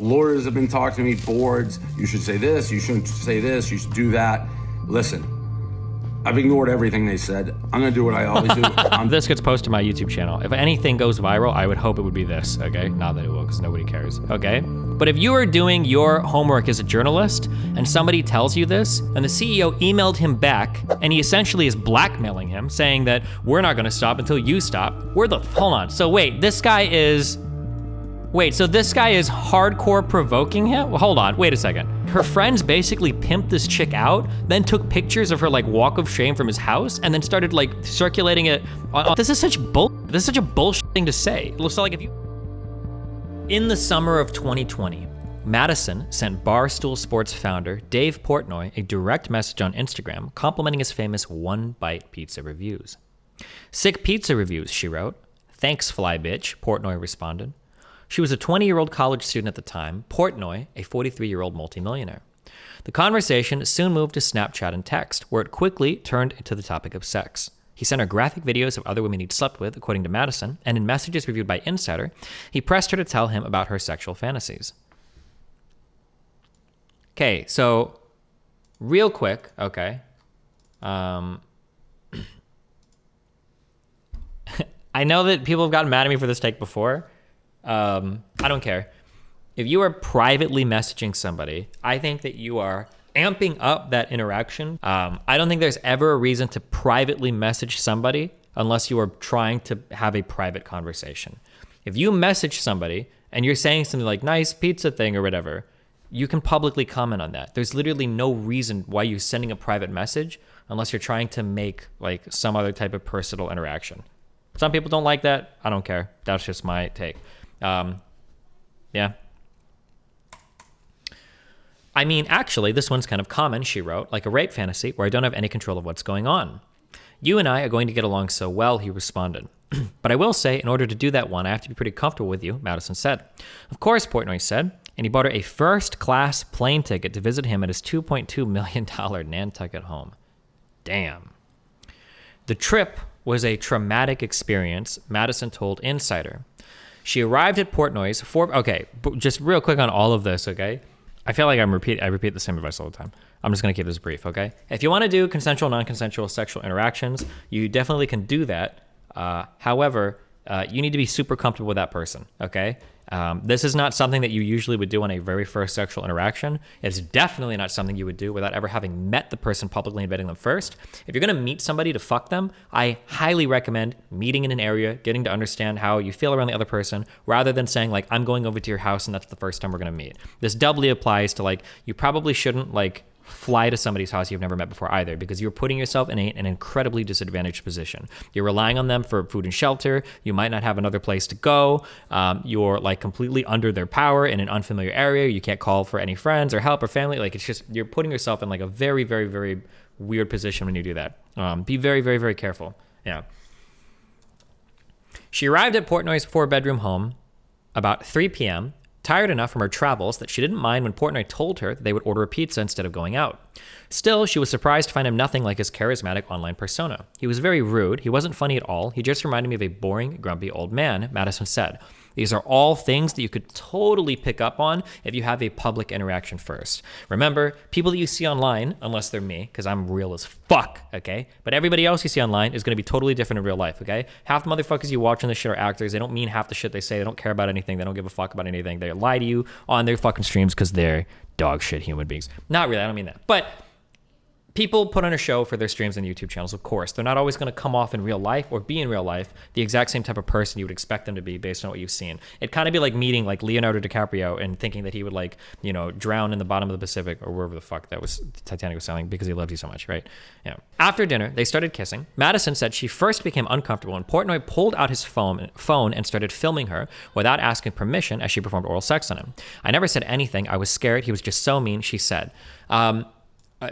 Lawyers have been talking to me, boards, you should say this, you shouldn't say this, you should do that. Listen, I've ignored everything they said. I'm gonna do what I always do. This gets posted to my YouTube channel. If anything goes viral, I would hope it would be this, okay? Not that it will, because nobody cares, okay? But if you are doing your homework as a journalist and somebody tells you this, and the CEO emailed him back, and he essentially is blackmailing him, saying that we're not gonna stop until you stop, hold on, so wait, so this guy is hardcore provoking him? Well, hold on, wait a second. Her friends basically pimped this chick out, then took pictures of her like walk of shame from his house, and then started like circulating it. This is such a bullshit thing to say. So like if you... In the summer of 2020, Madison sent Barstool Sports founder Dave Portnoy a direct message on Instagram complimenting his famous one-bite pizza reviews. "Sick pizza reviews," she wrote. "Thanks, fly bitch," Portnoy responded. She was a 20-year-old college student at the time, Portnoy, a 43-year-old multimillionaire. The conversation soon moved to Snapchat and text, where it quickly turned into the topic of sex. He sent her graphic videos of other women he'd slept with, according to Madison, and in messages reviewed by Insider, he pressed her to tell him about her sexual fantasies. Okay, so real quick, okay. I know that people have gotten mad at me for this take before. I don't care. If you are privately messaging somebody, I think that you are amping up that interaction. I don't think there's ever a reason to privately message somebody unless you are trying to have a private conversation. If you message somebody and you're saying something like nice pizza thing or whatever, you can publicly comment on that. There's literally no reason why you're sending a private message unless you're trying to make like some other type of personal interaction. Some people don't like that. I don't care. That's just my take. Yeah. I mean, actually, this one's kind of common, she wrote, like a rape fantasy where I don't have any control of what's going on. "You and I are going to get along so well," he responded. "But I will say, in order to do that one, I have to be pretty comfortable with you," Madison said. "Of course," Portnoy said, and he bought her a first-class plane ticket to visit him at his $2.2 million Nantucket home. Damn. The trip was a traumatic experience, Madison told Insider. She arrived at Portnoy's okay, just real quick on all of this, okay? I feel like I repeat the same advice all the time. I'm just gonna keep this brief, okay? If you wanna do consensual, non-consensual sexual interactions, you definitely can do that. However, you need to be super comfortable with that person, okay? This is not something that you usually would do on a very first sexual interaction. It's definitely not something you would do without ever having met the person publicly and vetting them first. If you're gonna meet somebody to fuck them, I highly recommend meeting in an area, getting to understand how you feel around the other person, rather than saying like, I'm going over to your house and that's the first time we're gonna meet. This doubly applies to like, you probably shouldn't like fly to somebody's house you've never met before either, because you're putting yourself in an incredibly disadvantaged position. You're relying on them for food and shelter. You might not have another place to go. You're like completely under their power in an unfamiliar area. You can't call for any friends or help or family. Like it's just, you're putting yourself in like a very, very, very weird position when you do that. Be very, very, very careful. Yeah. She arrived at Portnoy's 4-bedroom home about 3 p.m., tired enough from her travels that she didn't mind when Portnoy told her that they would order a pizza instead of going out. Still, she was surprised to find him nothing like his charismatic online persona. He was very rude. He wasn't funny at all. He just reminded me of a boring, grumpy old man, Madison said. These are all things that you could totally pick up on if you have a public interaction first. Remember, people that you see online, unless they're me, because I'm real as fuck, okay? But everybody else you see online is going to be totally different in real life, okay? Half the motherfuckers you watch on this shit are actors. They don't mean half the shit they say. They don't care about anything. They don't give a fuck about anything. They lie to you on their fucking streams because they're dog shit human beings. Not really, I don't mean that. But people put on a show for their streams and YouTube channels, of course. They're not always going to come off in real life or be in real life the exact same type of person you would expect them to be based on what you've seen. It'd kind of be like meeting like Leonardo DiCaprio and thinking that he would like, you know, drown in the bottom of the Pacific or wherever the fuck that was Titanic was sailing because he loves you so much, right? Yeah. After dinner, they started kissing. Madison said she first became uncomfortable when Portnoy pulled out his phone and started filming her without asking permission as she performed oral sex on him. "I never said anything. I was scared. He was just so mean," she said.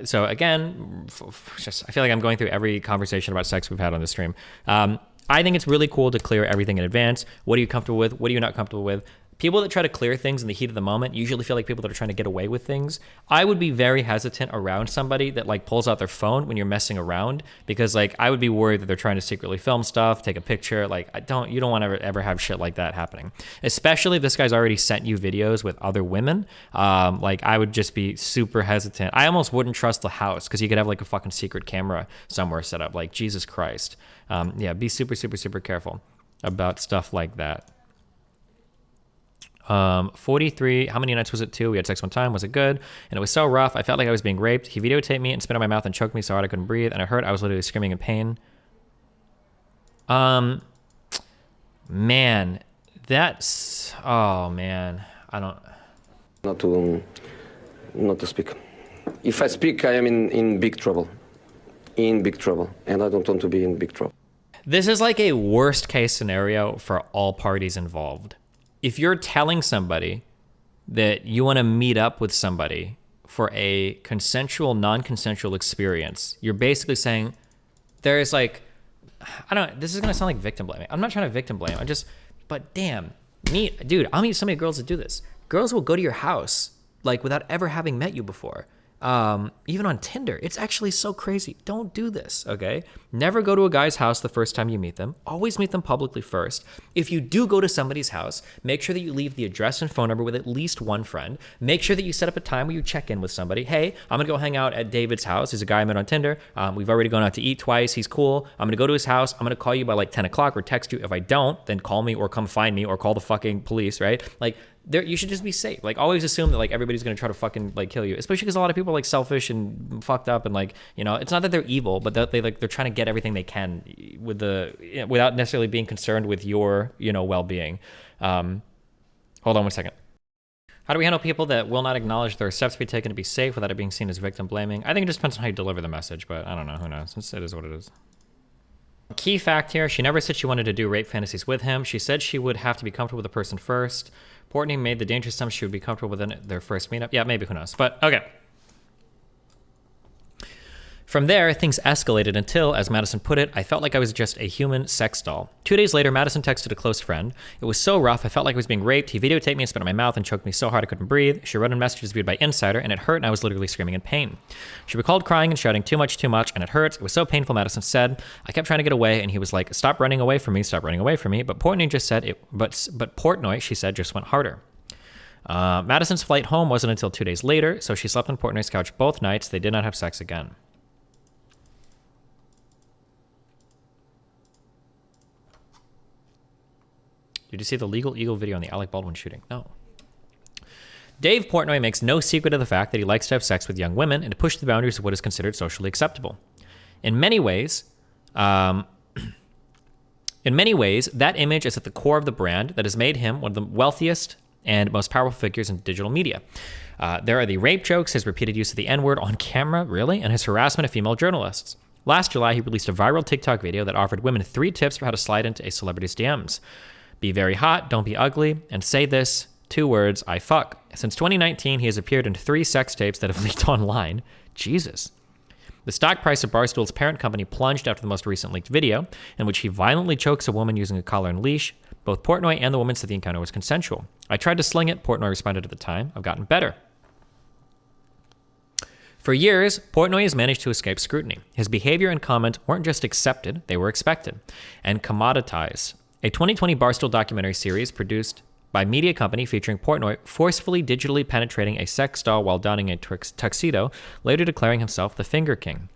So again, I feel like I'm going through every conversation about sex we've had on the stream. I think it's really cool to clear everything in advance. What are you comfortable with? What are you not comfortable with? People that try to clear things in the heat of the moment usually feel like people that are trying to get away with things. I would be very hesitant around somebody that like pulls out their phone when you're messing around, because like I would be worried that they're trying to secretly film stuff, take a picture. Like you don't want to ever have shit like that happening. Especially if this guy's already sent you videos with other women. Like I would just be super hesitant. I almost wouldn't trust the house because you could have like a fucking secret camera somewhere set up. Like Jesus Christ. Yeah, be super, super, super careful about stuff like that. 43, how many nights was it? 2. We had sex one time. Was it good? And it was so rough. I felt like I was being raped. He videotaped me and spit in my mouth and choked me so hard I couldn't breathe. And I heard I was literally screaming in pain. Man, that's, oh man, I don't. Not to speak. If I speak, I am in big trouble. In big trouble. And I don't want to be in big trouble. This is like a worst case scenario for all parties involved. If you're telling somebody that you want to meet up with somebody for a consensual, non-consensual experience, you're basically saying there's like, this is going to sound like victim blaming. I'm not trying to victim blame. But damn, dude, I'll meet so many girls that do this. Girls will go to your house like without ever having met you before. Even on Tinder. It's actually so crazy. Don't do this, okay? Never go to a guy's house the first time you meet them. Always meet them publicly first. If you do go to somebody's house, make sure that you leave the address and phone number with at least one friend. Make sure that you set up a time where you check in with somebody. Hey, I'm gonna go hang out at David's house. He's a guy I met on Tinder. We've already gone out to eat twice. He's cool. I'm gonna go to his house. I'm gonna call you by like 10 o'clock or text you. If I don't, then call me or come find me or call the fucking police, right? Like, you should just be safe. Like, always assume that like everybody's gonna try to fucking like kill you, especially because a lot of people are like selfish and fucked up and like, you know, it's not that they're evil, but that they're trying to get everything they can without necessarily being concerned with your, you know, well-being. Hold on 1 second. How do we handle people that will not acknowledge there are steps to be taken to be safe without it being seen as victim blaming? I think it just depends on how you deliver the message, but I don't know. Who knows? It is what it is. Key fact here, she never said she wanted to do rape fantasies with him. She said she would have to be comfortable with the person first. Portnoy made the dangerous assumption she would be comfortable within their first meetup. Yeah, maybe, who knows? But, okay. From there, things escalated until, as Madison put it, I felt like I was just a human sex doll. 2 days later, Madison texted a close friend. It was so rough, I felt like I was being raped. He videotaped me and spit in my mouth and choked me so hard I couldn't breathe. She wrote in messages viewed by Insider, and it hurt, and I was literally screaming in pain. She recalled crying and shouting, too much, and it hurts. It was so painful, Madison said. I kept trying to get away, and he was like, stop running away from me, stop running away from me. But Portnoy just said, but Portnoy, she said, just went harder. Madison's flight home wasn't until 2 days later, so she slept on Portnoy's couch both nights. They did not have sex again. Did you see the Legal Eagle video on the Alec Baldwin shooting? No. Dave Portnoy makes no secret of the fact that he likes to have sex with young women and to push the boundaries of what is considered socially acceptable. In many ways, that image is at the core of the brand that has made him one of the wealthiest and most powerful figures in digital media. There are the rape jokes, his repeated use of the N-word on camera, really, and his harassment of female journalists. Last July, he released a viral TikTok video that offered women 3 tips for how to slide into a celebrity's DMs. Be very hot, don't be ugly, and say this, 2 words, I fuck. Since 2019, he has appeared in 3 sex tapes that have leaked online. Jesus. The stock price of Barstool's parent company plunged after the most recent leaked video, in which he violently chokes a woman using a collar and leash. Both Portnoy and the woman said the encounter was consensual. I tried to sling it, Portnoy responded at the time. I've gotten better. For years, Portnoy has managed to escape scrutiny. His behavior and comment weren't just accepted, they were expected and commoditized. A 2020 Barstool documentary series produced by media company featuring Portnoy forcefully digitally penetrating a sex doll while donning a tuxedo, later declaring himself the Finger King.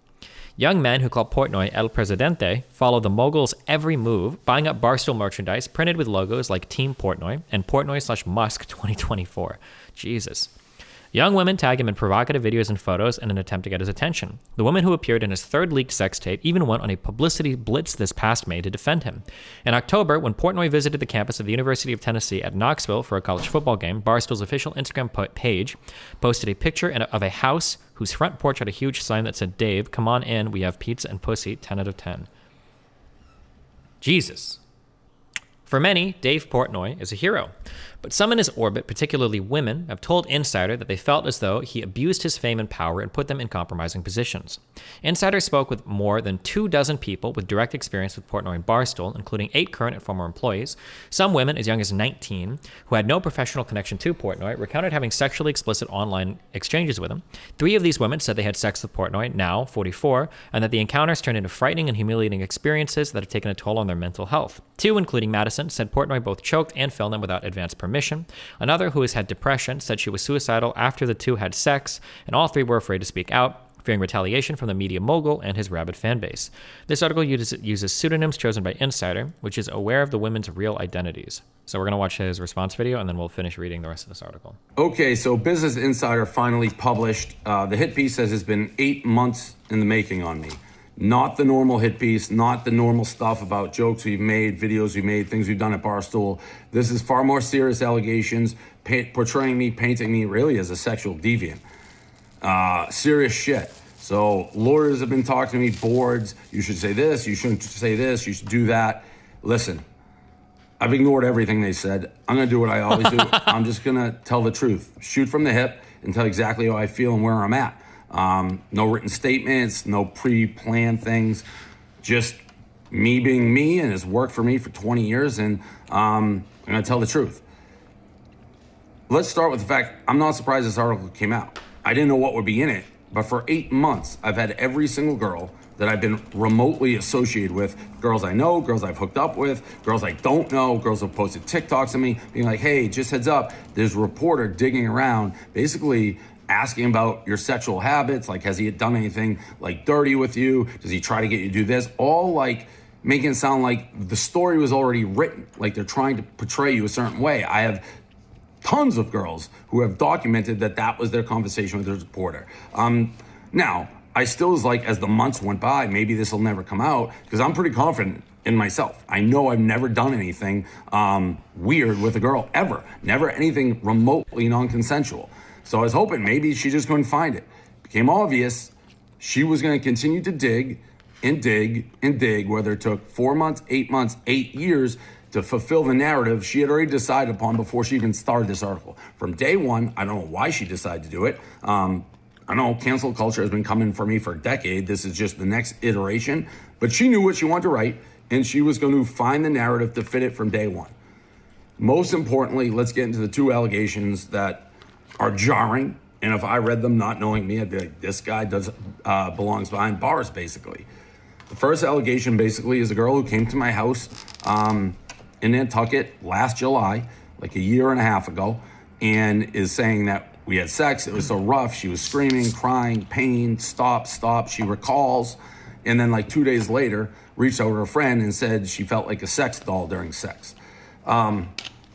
Young men who call Portnoy El Presidente follow the mogul's every move, buying up Barstool merchandise printed with logos like Team Portnoy and Portnoy/Musk 2024. Jesus. Young women tag him in provocative videos and photos in an attempt to get his attention. The woman who appeared in his 3rd leaked sex tape even went on a publicity blitz this past May to defend him. In October, when Portnoy visited the campus of the University of Tennessee at Knoxville for a college football game, Barstool's official Instagram page posted a picture of a house whose front porch had a huge sign that said, Dave, come on in, we have pizza and pussy, 10 out of 10. Jesus. For many, Dave Portnoy is a hero. But some in his orbit, particularly women, have told Insider that they felt as though he abused his fame and power and put them in compromising positions. Insider spoke with more than 24 people with direct experience with Portnoy and Barstool, including 8 current and former employees. Some women as young as 19, who had no professional connection to Portnoy, recounted having sexually explicit online exchanges with him. 3 of these women said they had sex with Portnoy, now 44, and that the encounters turned into frightening and humiliating experiences that have taken a toll on their mental health. 2, including Madison, said Portnoy both choked and filmed them without advance permission. Another, who has had depression, said she was suicidal after the 2 had sex, and all 3 were afraid to speak out, fearing retaliation from the media mogul and his rabid fan base. This article uses pseudonyms chosen by Insider, which is aware of the women's real identities. So we're going to watch his response video, and then we'll finish reading the rest of this article. Okay, so Business Insider finally published. The hit piece says it's been 8 months in the making on me. Not the normal hit piece, not the normal stuff about jokes we've made, videos we've made, things we've done at Barstool. This is far more serious allegations, portraying me, painting me really as a sexual deviant. Serious shit. So lawyers have been talking to me, boards, you should say this, you shouldn't say this, you should do that. Listen, I've ignored everything they said. I'm gonna do what I always do. I'm just gonna tell the truth. Shoot from the hip and tell exactly how I feel and where I'm at. No written statements, no pre-planned things, just me being me, and it's worked for me for 20 years, and I'm gonna tell the truth. Let's start with the fact I'm not surprised this article came out. I didn't know what would be in it, but for 8 months, I've had every single girl that I've been remotely associated with, girls I know, girls I've hooked up with, girls I don't know, girls who've posted TikToks of me, being like, hey, just heads up, there's a reporter digging around, basically asking about your sexual habits, like has he done anything like dirty with you? Does he try to get you to do this? All like making it sound like the story was already written, like they're trying to portray you a certain way. I have tons of girls who have documented that was their conversation with the reporter. Now, I still was like, as the months went by, maybe this will never come out, because I'm pretty confident in myself. I know I've never done anything weird with a girl, ever. Never anything remotely non-consensual. So I was hoping maybe she just couldn't find it. Became obvious she was going to continue to dig and dig and dig, whether it took 4 months, 8 months, 8 years to fulfill the narrative she had already decided upon before she even started this article. From day one, I don't know why she decided to do it. I know cancel culture has been coming for me for a decade. This is just the next iteration. But she knew what she wanted to write, and she was going to find the narrative to fit it from day one. Most importantly, let's get into the 2 allegations that are jarring, and if I read them not knowing me, I'd be like, this guy belongs behind bars, basically. The first allegation basically is a girl who came to my house in Nantucket last July, like a year and a half ago, and is saying that we had sex, it was so rough, she was screaming, crying, pain, stop, she recalls, and then like 2 days later, reached out to her friend and said she felt like a sex doll during sex.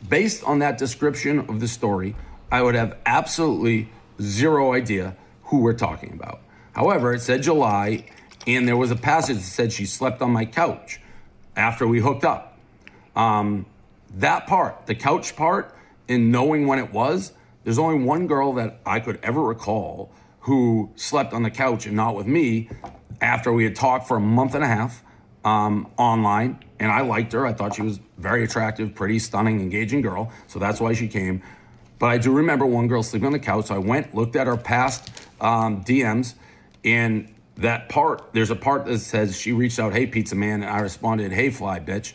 Based on that description of the story, I would have absolutely zero idea who we're talking about. However, it said July, and there was a passage that said she slept on my couch after we hooked up. That part, the couch part, and knowing when it was, there's only one girl that I could ever recall who slept on the couch and not with me after we had talked for a month and a half online, and I liked her. I thought she was very attractive, pretty, stunning, engaging girl, so that's why she came. But I do remember one girl sleeping on the couch, so I went, looked at her past DMs, and that part, there's a part that says she reached out, hey, pizza man, and I responded, hey, fly bitch.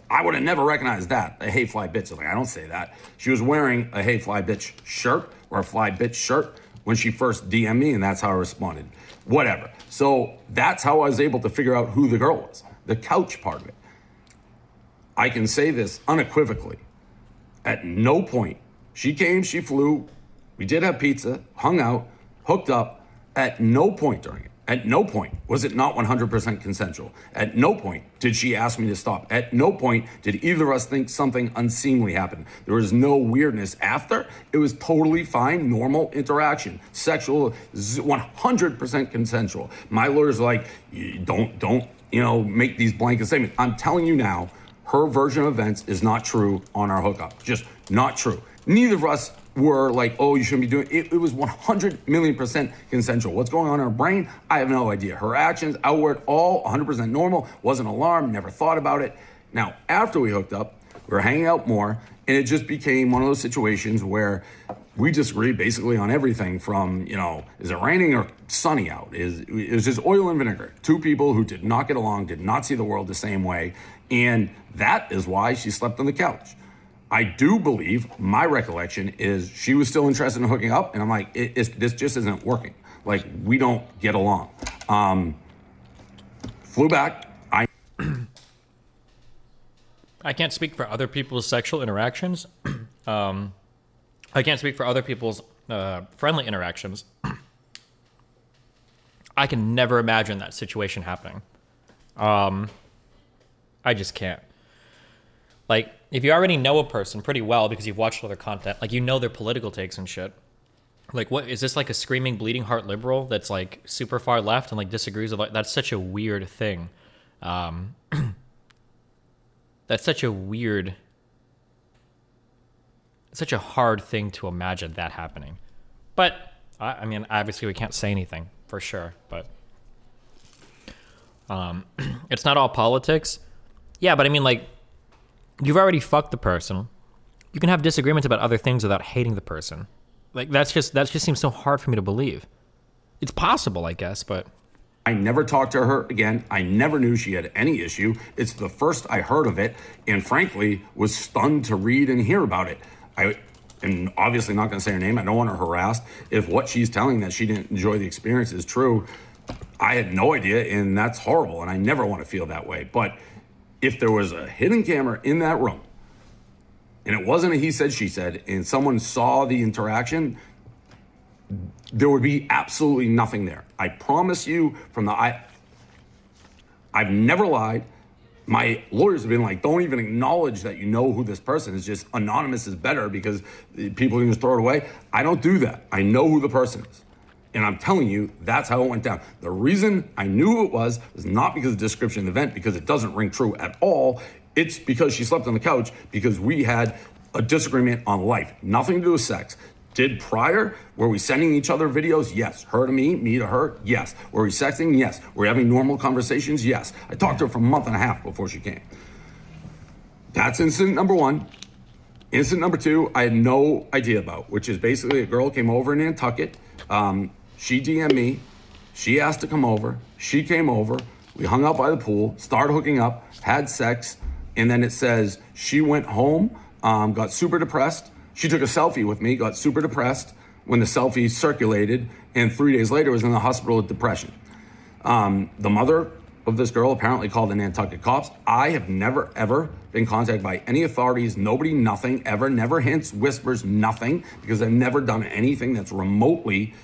I would have never recognized that, a hey, fly bitch. Like, I don't say that. She was wearing a hey, fly bitch shirt or a fly bitch shirt when she first DM'd me, and that's how I responded. Whatever. So that's how I was able to figure out who the girl was, the couch part of it. I can say this unequivocally. At no point, she came, she flew, we did have pizza, hung out, hooked up. At no point during it, at no point was it not 100% consensual. At no point did she ask me to stop. At no point did either of us think something unseemly happened. There was no weirdness after. It was totally fine, normal interaction, sexual, 100% consensual. My lawyer's like, don't, make these blanket statements. I'm telling you now, her version of events is not true on our hookup. Just not true. Neither of us were like, oh, you shouldn't be doing it. It was 100 million% consensual. What's going on in her brain? I have no idea. Her actions, outward, all 100% normal. Wasn't alarmed, never thought about it. Now, after we hooked up, we were hanging out more, and it just became one of those situations where we disagreed basically on everything from, you know, is it raining or sunny out? It was just oil and vinegar. Two people who did not get along, did not see the world the same way, and that is why she slept on the couch. I do believe, my recollection is she was still interested in hooking up, and I'm like, this just isn't working. Like, we don't get along. Flew back. I can't speak for other people's sexual interactions. I can't speak for other people's friendly interactions. I can never imagine that situation happening. I just can't. Like, if you already know a person pretty well because you've watched other content, like, you know their political takes and shit. Like, what is this, like a screaming bleeding heart liberal that's like super far left and like disagrees with, like, that's such a weird thing. That's such a weird, such a hard thing to imagine that happening. But I mean, obviously we can't say anything for sure, but it's not all politics. Yeah, but I mean, like, you've already fucked the person. You can have disagreements about other things without hating the person. Like, that just seems so hard for me to believe. It's possible, I guess, but I never talked to her again. I never knew she had any issue. It's the first I heard of it, and frankly, was stunned to read and hear about it. I am obviously not going to say her name. I don't want her harassed. If what she's telling that she didn't enjoy the experience is true, I had no idea, and that's horrible, and I never want to feel that way. But if there was a hidden camera in that room, and it wasn't a he said, she said, and someone saw the interaction, there would be absolutely nothing there. I promise you I've never lied. My lawyers have been like, don't even acknowledge that you know who this person is. Just anonymous is better because people can just throw it away. I don't do that. I know who the person is. And I'm telling you, that's how it went down. The reason I knew who it was not because of the description of the event, because it doesn't ring true at all. It's because she slept on the couch because we had a disagreement on life. Nothing to do with sex. Did prior, were we sending each other videos? Yes. Her to me to her? Yes. Were we sexting? Yes. Were we having normal conversations? Yes. I talked to her for a month and a half before she came. That's incident number one. Incident number two, I had no idea about, which is basically a girl came over in Nantucket. She DM'd me. She asked to come over. She came over. We hung out by the pool, started hooking up, had sex, and then it says she went home, got super depressed. She took a selfie with me, got super depressed when the selfie circulated, and 3 days later was in the hospital with depression. The mother of this girl apparently called the Nantucket cops. I have never, ever been contacted by any authorities, nobody, nothing, ever, never hints, whispers, nothing, because I've never done anything that's remotely,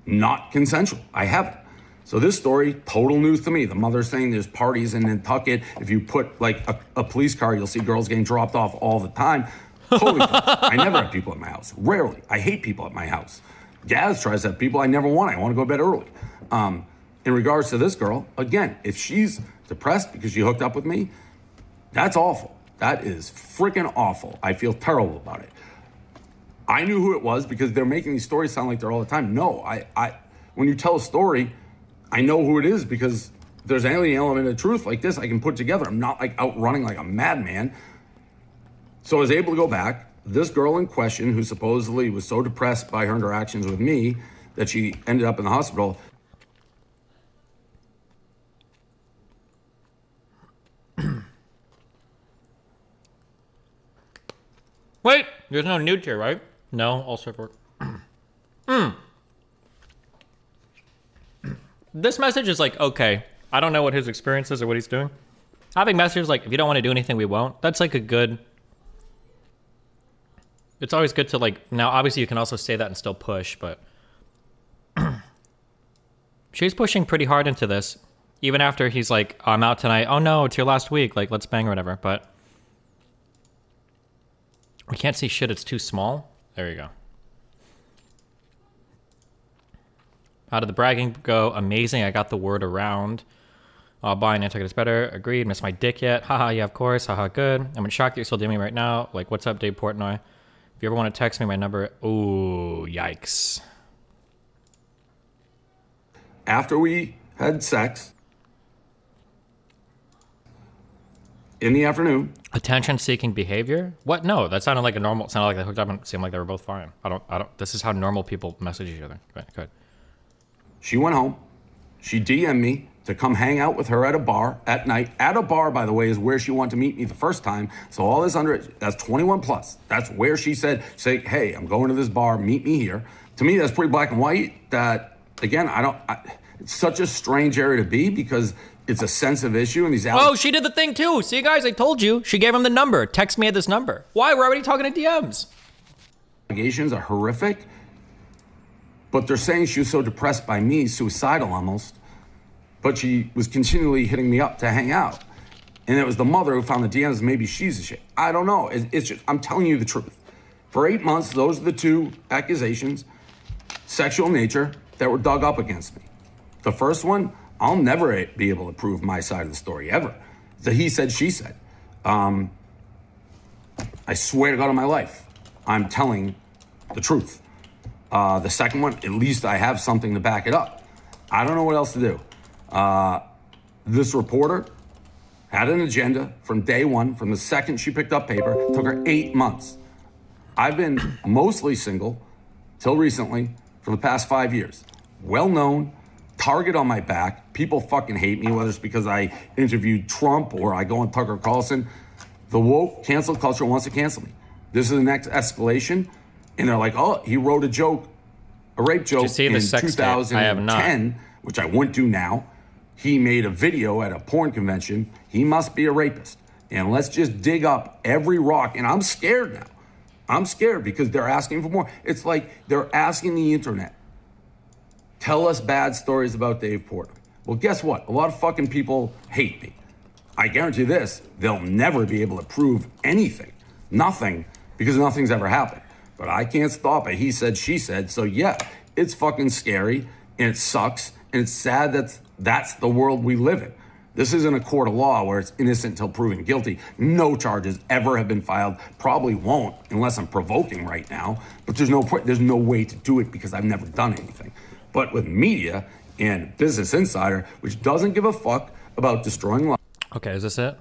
not consensual. I haven't. So this story, total news to me. The mother's saying there's parties in Nantucket. If you put like a police car, you'll see girls getting dropped off all the time. Totally false. I never have people at my house. Rarely. I hate people at my house. Gaz tries to have people I never want. I want to go to bed early. In regards to this girl, again, if she's depressed because she hooked up with me, that's awful. That is freaking awful. I feel terrible about it. I knew who it was because they're making these stories sound like they're all the time. No, when you tell a story, I know who it is because if there's any element of truth like this I can put together. I'm not like out running like a madman. So I was able to go back. This girl in question, who supposedly was so depressed by her interactions with me that she ended up in the hospital. wait, there's no nude here, right? No, also for This message is like, okay, I don't know what his experience is or what he's doing. Having messages like, if you don't want to do anything, we won't. That's like a good. It's always good to like, now obviously you can also say that and still push, but she's pushing pretty hard into this. Even after he's like, oh, I'm out tonight. Oh no, it's your last week. Like, let's bang or whatever. But we can't see shit. It's too small. There you go. How did the bragging go? Amazing. I got the word around. Buying Nantucket is better. Agreed. Missed my dick yet? Haha, yeah, of course. Haha, good. I'm in shock that you're still DMing me right now. Like, what's up, Dave Portnoy? If you ever want to text me, my number. Ooh, yikes. After we had sex, in the afternoon. Attention-seeking behavior? What? No, that sounded like a normal. Sounded like they hooked up and seemed like they were both fine. I don't. This is how normal people message each other. Good. She went home. She DM'd me to come hang out with her at a bar at night. At a bar, by the way, is where she wanted to meet me the first time. So all this that's 21 plus. That's where she said, say, hey, I'm going to this bar, meet me here. To me, that's pretty black and white. That, again, it's such a strange area to be because it's a sensitive issue and these Oh, she did the thing too. See, guys, I told you. She gave him the number. Text me at this number. Why? We're already talking to DMs. Allegations are horrific, but they're saying she was so depressed by me, suicidal almost, but she was continually hitting me up to hang out. And it was the mother who found the DMs. Maybe she's a shit. I don't know. It's just, I'm telling you the truth. For 8 months, those are the two accusations, sexual nature, that were dug up against me. The first one, I'll never be able to prove my side of the story ever. The he said, she said. I swear to God on my life, I'm telling the truth. The second one, at least I have something to back it up. I don't know what else to do. This reporter had an agenda from day one, from the second she picked up paper. It took her 8 months. I've been mostly single till recently for the past 5 years. Well known, target on my back. People fucking hate me, whether it's because I interviewed Trump or I go on Tucker Carlson. The woke cancel culture wants to cancel me. This is the next escalation. And they're like, oh, he wrote a joke, a rape joke in 2010, which I wouldn't do now. He made a video at a porn convention. He must be a rapist. And let's just dig up every rock. And I'm scared now. I'm scared because they're asking for more. It's like they're asking the internet, tell us bad stories about Dave Portnoy. Well, guess what? A lot of fucking people hate me. I guarantee this, they'll never be able to prove anything. Nothing, because nothing's ever happened. But I can't stop it. He said, she said. So yeah, it's fucking scary and it sucks. And it's sad that that's the world we live in. This isn't a court of law where it's innocent until proven guilty. No charges ever have been filed. Probably won't unless I'm provoking right now. But there's no way to do it because I've never done anything. But with media and Business Insider, which doesn't give a fuck about destroying lives. Okay, is this it?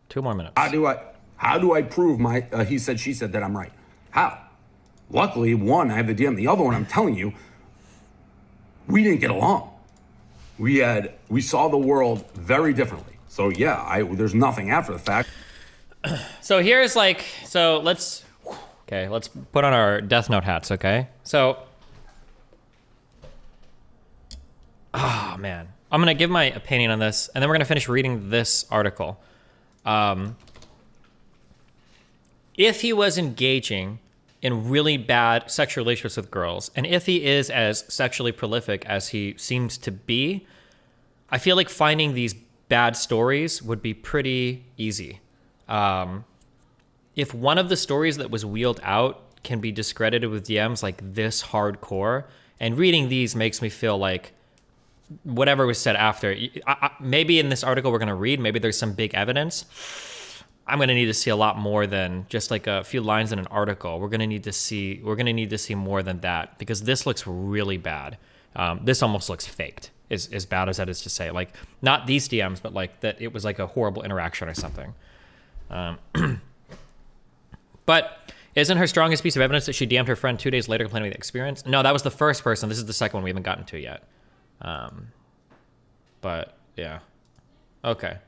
2 more minutes. How do I prove my he said, she said that I'm right? How? Luckily, one, I have the DM. The other one, I'm telling you, we didn't get along. We saw the world very differently. So yeah, there's nothing after the fact. So here's let's put on our Death Note hats, okay? So, man. I'm gonna give my opinion on this, and then we're gonna finish reading this article. If he was engaging in really bad sexual relationships with girls, and if he is as sexually prolific as he seems to be, I feel like finding these bad stories would be pretty easy. If one of the stories that was wheeled out can be discredited with DMs like this hardcore, and reading these makes me feel like whatever was said after, maybe in this article we're gonna read, maybe there's some big evidence. I'm gonna need to see a lot more than just like a few lines in an article. We're gonna need to see more than that, because this looks really bad. This almost looks faked, as bad as that is to say. Like, not these DMs, but like that it was like a horrible interaction or something. But isn't her strongest piece of evidence that she DM'd her friend 2 days later complaining of the experience? No, that was the first person. This is the second one we haven't gotten to yet. But yeah. Okay.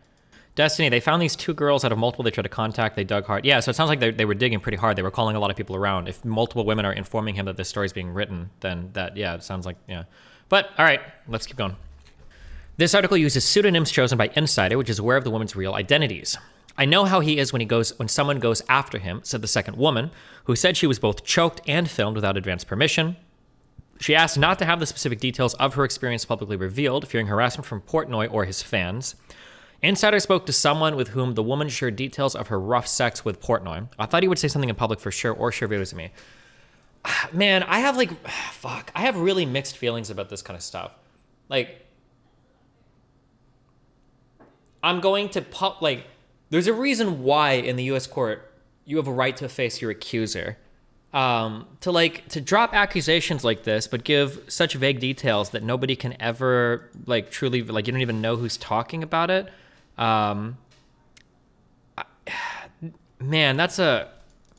Destiny, they found these 2 girls out of multiple they tried to contact. They dug hard. Yeah, so it sounds like they were digging pretty hard. They were calling a lot of people around. If multiple women are informing him that this story is being written, then it sounds like, yeah. But all right, let's keep going. This article uses pseudonyms chosen by Insider, which is aware of the woman's real identities. I know how he is when someone goes after him, said the second woman, who said she was both choked and filmed without advance permission. She asked not to have the specific details of her experience publicly revealed, fearing harassment from Portnoy or his fans. Insider spoke to someone with whom the woman shared details of her rough sex with Portnoy. I thought he would say something in public for sure, or share videos of me. Man, I have really mixed feelings about this kind of stuff. Like, I'm going to there's a reason why in the U.S. court you have a right to face your accuser. To drop accusations like this, but give such vague details that nobody can ever truly, you don't even know who's talking about it. man, that's a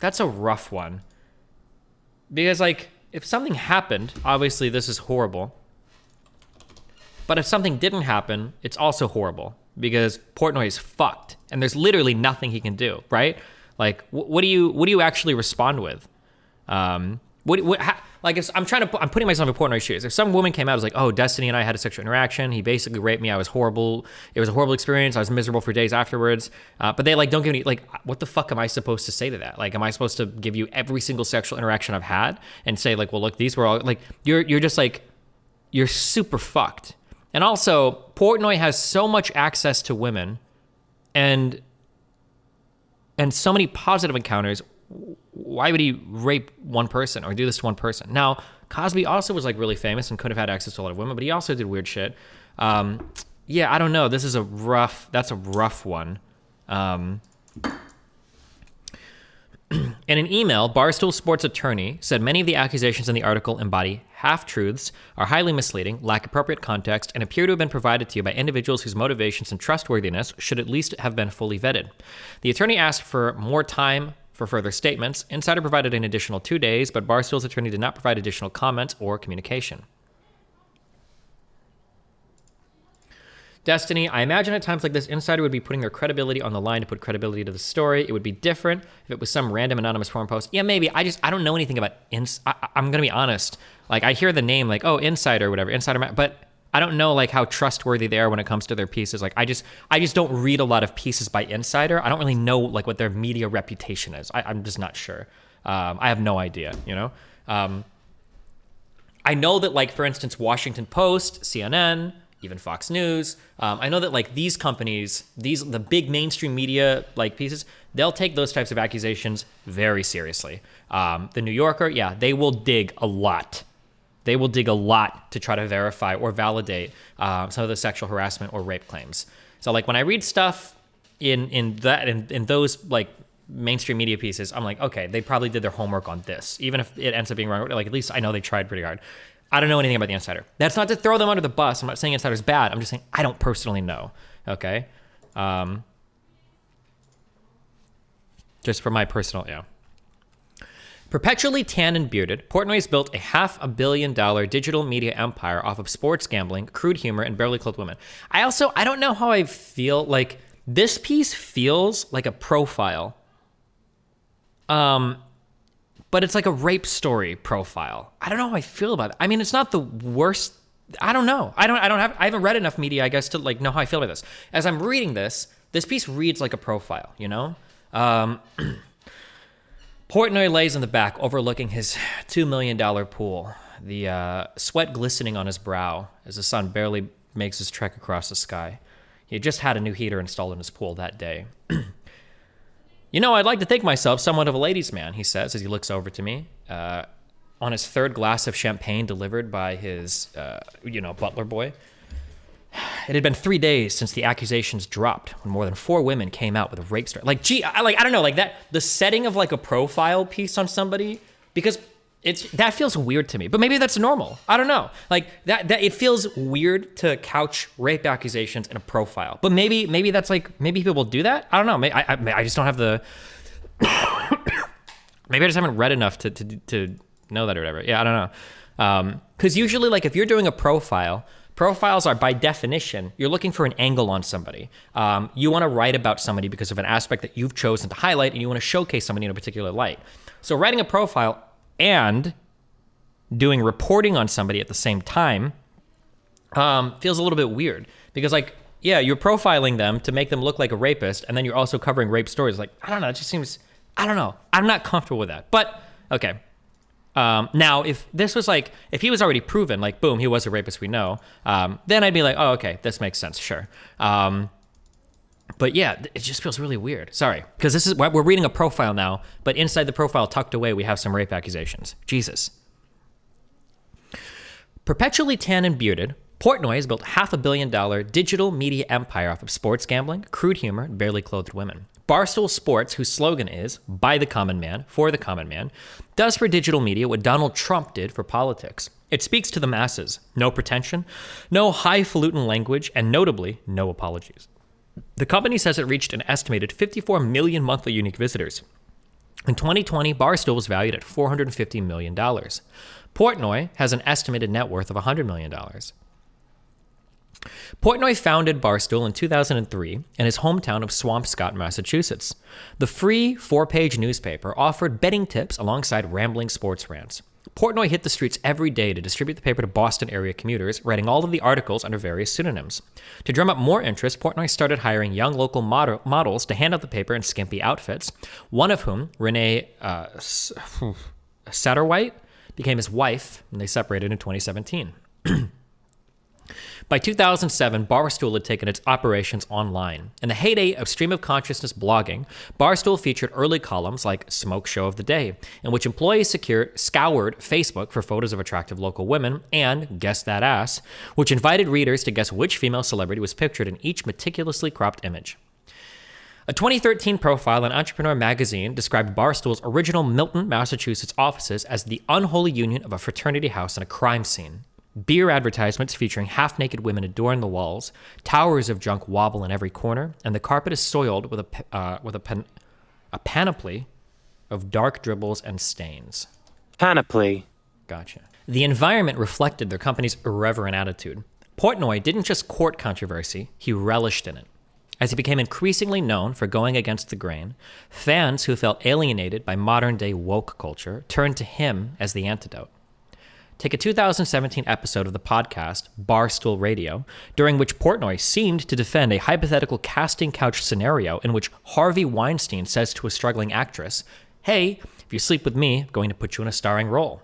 rough one. Because, like, if something happened, obviously this is horrible. But if something didn't happen, it's also horrible. Because Portnoy is fucked. And there's literally nothing he can do, right? Like, what do you actually respond with? I'm putting myself in Portnoy's shoes. If some woman came out and was like, oh, Destiny and I had a sexual interaction. He basically raped me. I was horrible. It was a horrible experience. I was miserable for days afterwards. But they like, don't give me like, what the fuck am I supposed to say to that? Like, am I supposed to give you every single sexual interaction I've had and say like, well, look, these were all like, you're just like, you're super fucked. And also Portnoy has so much access to women and so many positive encounters. Why would he rape one person or do this to one person? Now, Cosby also was like really famous and could have had access to a lot of women, but he also did weird shit. Yeah, I don't know. That's a rough one. In an email, Barstool Sports attorney said many of the accusations in the article embody half-truths, are highly misleading, lack appropriate context, and appear to have been provided to you by individuals whose motivations and trustworthiness should at least have been fully vetted. The attorney asked for more time for further statements. Insider provided an additional 2 days, but Barstool's attorney did not provide additional comments or communication. Destiny, I imagine at times like this, Insider would be putting their credibility on the line to put credibility to the story. It would be different if it was some random anonymous forum post. Yeah, maybe. I don't know anything about I'm going to be honest. Like, I hear the name like, oh, Insider or whatever, Insider, but I don't know like how trustworthy they are when it comes to their pieces. Like, I just don't read a lot of pieces by Insider. I don't really know like what their media reputation is. I'm just not sure. I have no idea, you know? I know that like, for instance, Washington Post, CNN, even Fox News. I know that like these companies, the big mainstream media like pieces, they'll take those types of accusations very seriously. The New Yorker, yeah, they will dig a lot. They will dig a lot to try to verify or validate some of the sexual harassment or rape claims. So like when I read stuff in those like mainstream media pieces, I'm like, okay, they probably did their homework on this. Even if it ends up being wrong, like at least I know they tried pretty hard. I don't know anything about the Insider. That's not to throw them under the bus. I'm not saying Insider's bad. I'm just saying I don't personally know. Okay? Just for my personal, yeah. Perpetually tan and bearded, Portnoy's built a $500 million digital media empire off of sports gambling, crude humor, and barely clothed women. I don't know how I feel. Like, this piece feels like a profile. But it's like a rape story profile. I don't know how I feel about it. I mean, it's not the worst. I don't know. I haven't read enough media, I guess, to like know how I feel about this. As I'm reading this piece reads like a profile, you know? Portnoy lays in the back overlooking his $2 million pool, the sweat glistening on his brow as the sun barely makes his trek across the sky. He had just had a new heater installed in his pool that day. You know, I'd like to think myself somewhat of a ladies' man, he says as he looks over to me, on his third glass of champagne delivered by his, butler boy. It had been 3 days since the accusations dropped when more than 4 women came out with a rape story. Like, gee, I don't know, like that, the setting of like a profile piece on somebody, because that feels weird to me, but maybe that's normal. I don't know. Like that it feels weird to couch rape accusations in a profile, but maybe that's like, maybe people do that. I don't know. I just don't have the, maybe I just haven't read enough to know that or whatever. Yeah, I don't know. Cause usually like if you're doing a profile, profiles are by definition, you're looking for an angle on somebody. You want to write about somebody because of an aspect that you've chosen to highlight and you want to showcase somebody in a particular light. So writing a profile and doing reporting on somebody at the same time feels a little bit weird because like, yeah, you're profiling them to make them look like a rapist and then you're also covering rape stories. Like, I don't know, it just seems, I don't know. I'm not comfortable with that, but okay. Now, if this was like, if he was already proven, like, boom, he was a rapist, we know, then I'd be like, oh, okay, this makes sense, sure. But yeah, it just feels really weird. Sorry, because we're reading a profile now, but inside the profile, tucked away, we have some rape accusations. Jesus. Perpetually tan and bearded, Portnoy has built $500 million digital media empire off of sports gambling, crude humor, and barely clothed women. Barstool Sports, whose slogan is, by the common man, for the common man, does for digital media what Donald Trump did for politics. It speaks to the masses. No pretension, no highfalutin language, and notably, no apologies. The company says it reached an estimated 54 million monthly unique visitors. In 2020, Barstool was valued at $450 million. Portnoy has an estimated net worth of $100 million. Portnoy founded Barstool in 2003 in his hometown of Swampscott, Massachusetts. The free 4-page newspaper offered betting tips alongside rambling sports rants. Portnoy hit the streets every day to distribute the paper to Boston area commuters, writing all of the articles under various pseudonyms. To drum up more interest, Portnoy started hiring young local models to hand out the paper in skimpy outfits, one of whom, Renee Satterwhite, became his wife, and they separated in 2017. By 2007, Barstool had taken its operations online. In the heyday of stream of consciousness blogging, Barstool featured early columns like Smoke Show of the Day, in which employees scoured Facebook for photos of attractive local women, and Guess That Ass, which invited readers to guess which female celebrity was pictured in each meticulously cropped image. A 2013 profile in Entrepreneur magazine described Barstool's original Milton, Massachusetts offices as the unholy union of a fraternity house and a crime scene. Beer advertisements featuring half-naked women adorn the walls, towers of junk wobble in every corner, and the carpet is soiled with a panoply of dark dribbles and stains. Panoply. Gotcha. The environment reflected their company's irreverent attitude. Portnoy didn't just court controversy, he relished in it. As he became increasingly known for going against the grain, fans who felt alienated by modern-day woke culture turned to him as the antidote. Take a 2017 episode of the podcast, Barstool Radio, during which Portnoy seemed to defend a hypothetical casting couch scenario in which Harvey Weinstein says to a struggling actress, "Hey, if you sleep with me, I'm going to put you in a starring role."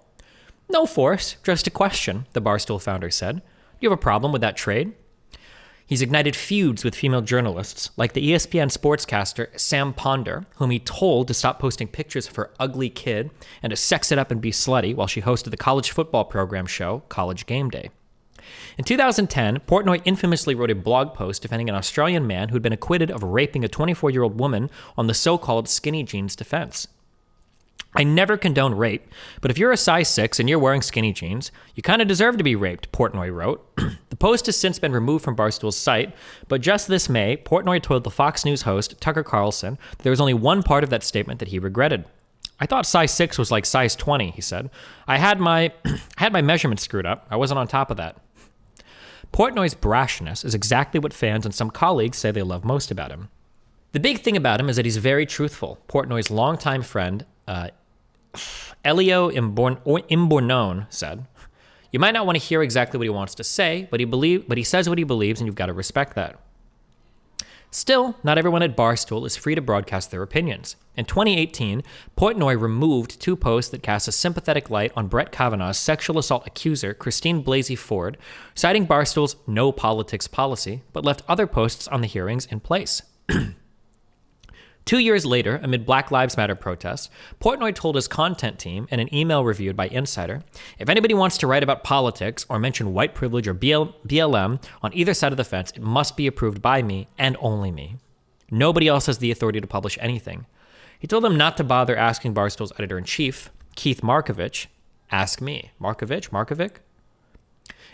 "No force, just a question," the Barstool founder said. "Do you have a problem with that trade?" He's ignited feuds with female journalists, like the ESPN sportscaster Sam Ponder, whom he told to stop posting pictures of her ugly kid and to sex it up and be slutty while she hosted the college football program show College Game Day. In 2010, Portnoy infamously wrote a blog post defending an Australian man who'd been acquitted of raping a 24-year-old woman on the so-called skinny jeans defense. "I never condone rape, but if you're a size 6 and you're wearing skinny jeans, you kind of deserve to be raped," Portnoy wrote. The post has since been removed from Barstool's site, but just this May, Portnoy told the Fox News host Tucker Carlson that there was only one part of that statement that he regretted. "I thought size 6 was like size 20, he said. "I had my measurements screwed up. I wasn't on top of that." Portnoy's brashness is exactly what fans and some colleagues say they love most about him. The big thing about him is that he's very truthful. Portnoy's longtime friend, Elio Imbornone, said, "You might not want to hear exactly what he wants to say, but he says what he believes, and you've got to respect that." Still, not everyone at Barstool is free to broadcast their opinions. In 2018, Portnoy removed 2 posts that cast a sympathetic light on Brett Kavanaugh's sexual assault accuser, Christine Blasey Ford, citing Barstool's no politics policy, but left other posts on the hearings in place. 2 years later, amid Black Lives Matter protests, Portnoy told his content team in an email reviewed by Insider, "If anybody wants to write about politics or mention white privilege or BLM on either side of the fence, it must be approved by me and only me. Nobody else has the authority to publish anything." He told them not to bother asking Barstool's editor-in-chief, Keith Markovich. Ask me. Markovic?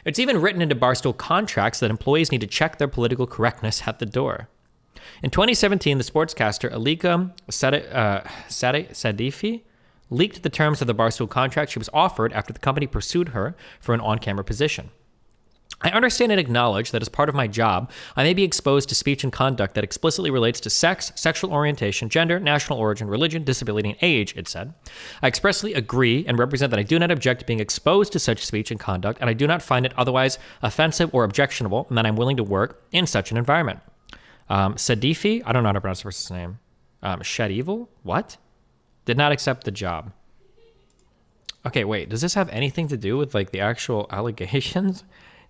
It's even written into Barstool contracts that employees need to check their political correctness at the door. In 2017, the sportscaster Alika Sadifi leaked the terms of the Barstool contract she was offered after the company pursued her for an on-camera position. "I understand and acknowledge that as part of my job, I may be exposed to speech and conduct that explicitly relates to sex, sexual orientation, gender, national origin, religion, disability, and age," it said. "I expressly agree and represent that I do not object to being exposed to such speech and conduct, and I do not find it otherwise offensive or objectionable, and that I'm willing to work in such an environment." Sadifi, I don't know how to pronounce the person's name. Shadivil? What? Did not accept the job. Okay, wait, does this have anything to do with like the actual allegations?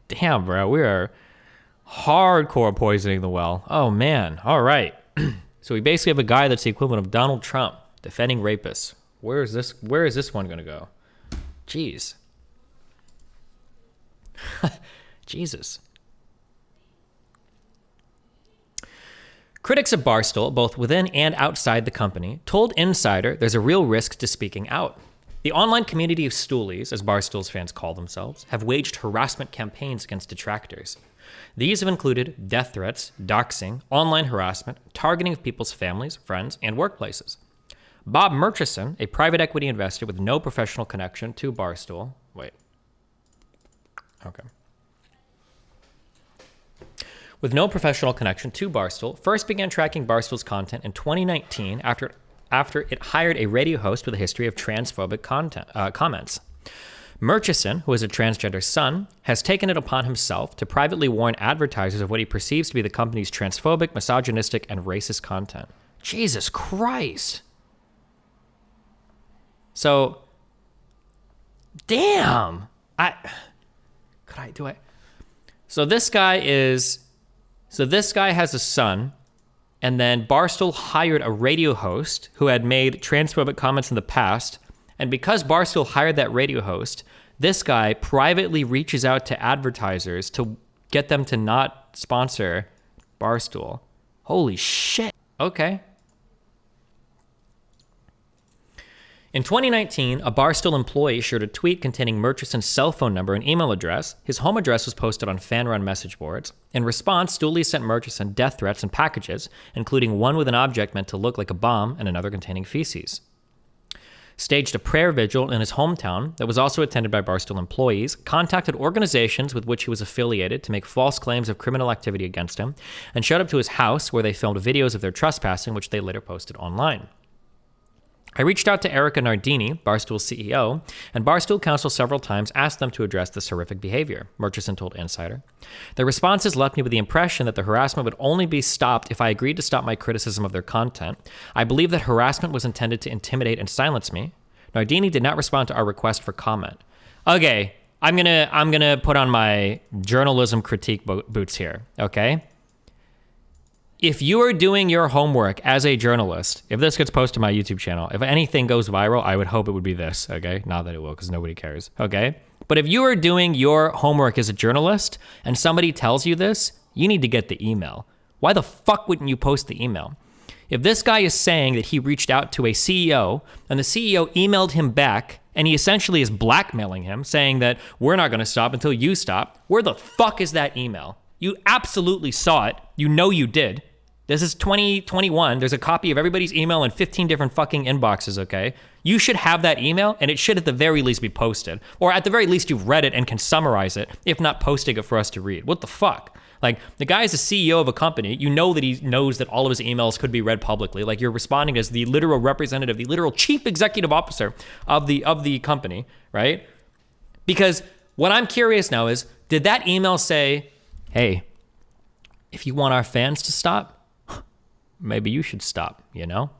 Damn, bro, we are hardcore poisoning the well. Oh man, all right. So we basically have a guy that's the equivalent of Donald Trump defending rapists. Where is this one gonna go? Jeez. Jesus. Critics of Barstool, both within and outside the company, told Insider there's a real risk to speaking out. The online community of stoolies, as Barstool's fans call themselves, have waged harassment campaigns against detractors. These have included death threats, doxing, online harassment, targeting of people's families, friends, and workplaces. Bob Murchison, a private equity investor with no professional connection to Barstool. With no professional connection to Barstool, first began tracking Barstool's content in 2019 after it hired a radio host with a history of transphobic comments. Murchison, who is a transgender son, has taken it upon himself to privately warn advertisers of what he perceives to be the company's transphobic, misogynistic, and racist content. Jesus Christ. So, damn. So this guy has a son, and then Barstool hired a radio host who had made transphobic comments in the past, and because Barstool hired that radio host, this guy privately reaches out to advertisers to get them to not sponsor Barstool. Holy shit. Okay. In 2019, a Barstool employee shared a tweet containing Murchison's cell phone number and email address. His home address was posted on fan-run message boards. In response, Stoolies sent Murchison death threats and packages, including one with an object meant to look like a bomb and another containing feces. Staged a prayer vigil in his hometown that was also attended by Barstool employees, contacted organizations with which he was affiliated to make false claims of criminal activity against him, and showed up to his house where they filmed videos of their trespassing, which they later posted online. I reached out to Erica Nardini, Barstool's CEO, and Barstool Counsel several times asked them to address this horrific behavior, Murchison told Insider. Their responses left me with the impression that the harassment would only be stopped if I agreed to stop my criticism of their content. I believe that harassment was intended to intimidate and silence me. Nardini did not respond to our request for comment. Okay, I'm gonna put on my journalism critique boots here, okay? If you are doing your homework as a journalist, if this gets posted to my YouTube channel, if anything goes viral, I would hope it would be this, okay? Not that it will, because nobody cares, okay? But if you are doing your homework as a journalist and somebody tells you this, you need to get the email. Why the fuck wouldn't you post the email? If this guy is saying that he reached out to a CEO and the CEO emailed him back and he essentially is blackmailing him, saying that we're not going to stop until you stop, where the fuck is that email? You absolutely saw it. You know you did. This is 2021. There's a copy of everybody's email in 15 different fucking inboxes, okay? You should have that email, and it should at the very least be posted. Or at the very least, you've read it and can summarize it, if not posting it for us to read. What the fuck? Like, the guy is the CEO of a company. You know that he knows that all of his emails could be read publicly. Like, you're responding as the literal representative, the literal chief executive officer of the company, right? Because what I'm curious now is, did that email say, hey, if you want our fans to stop, maybe you should stop, you know?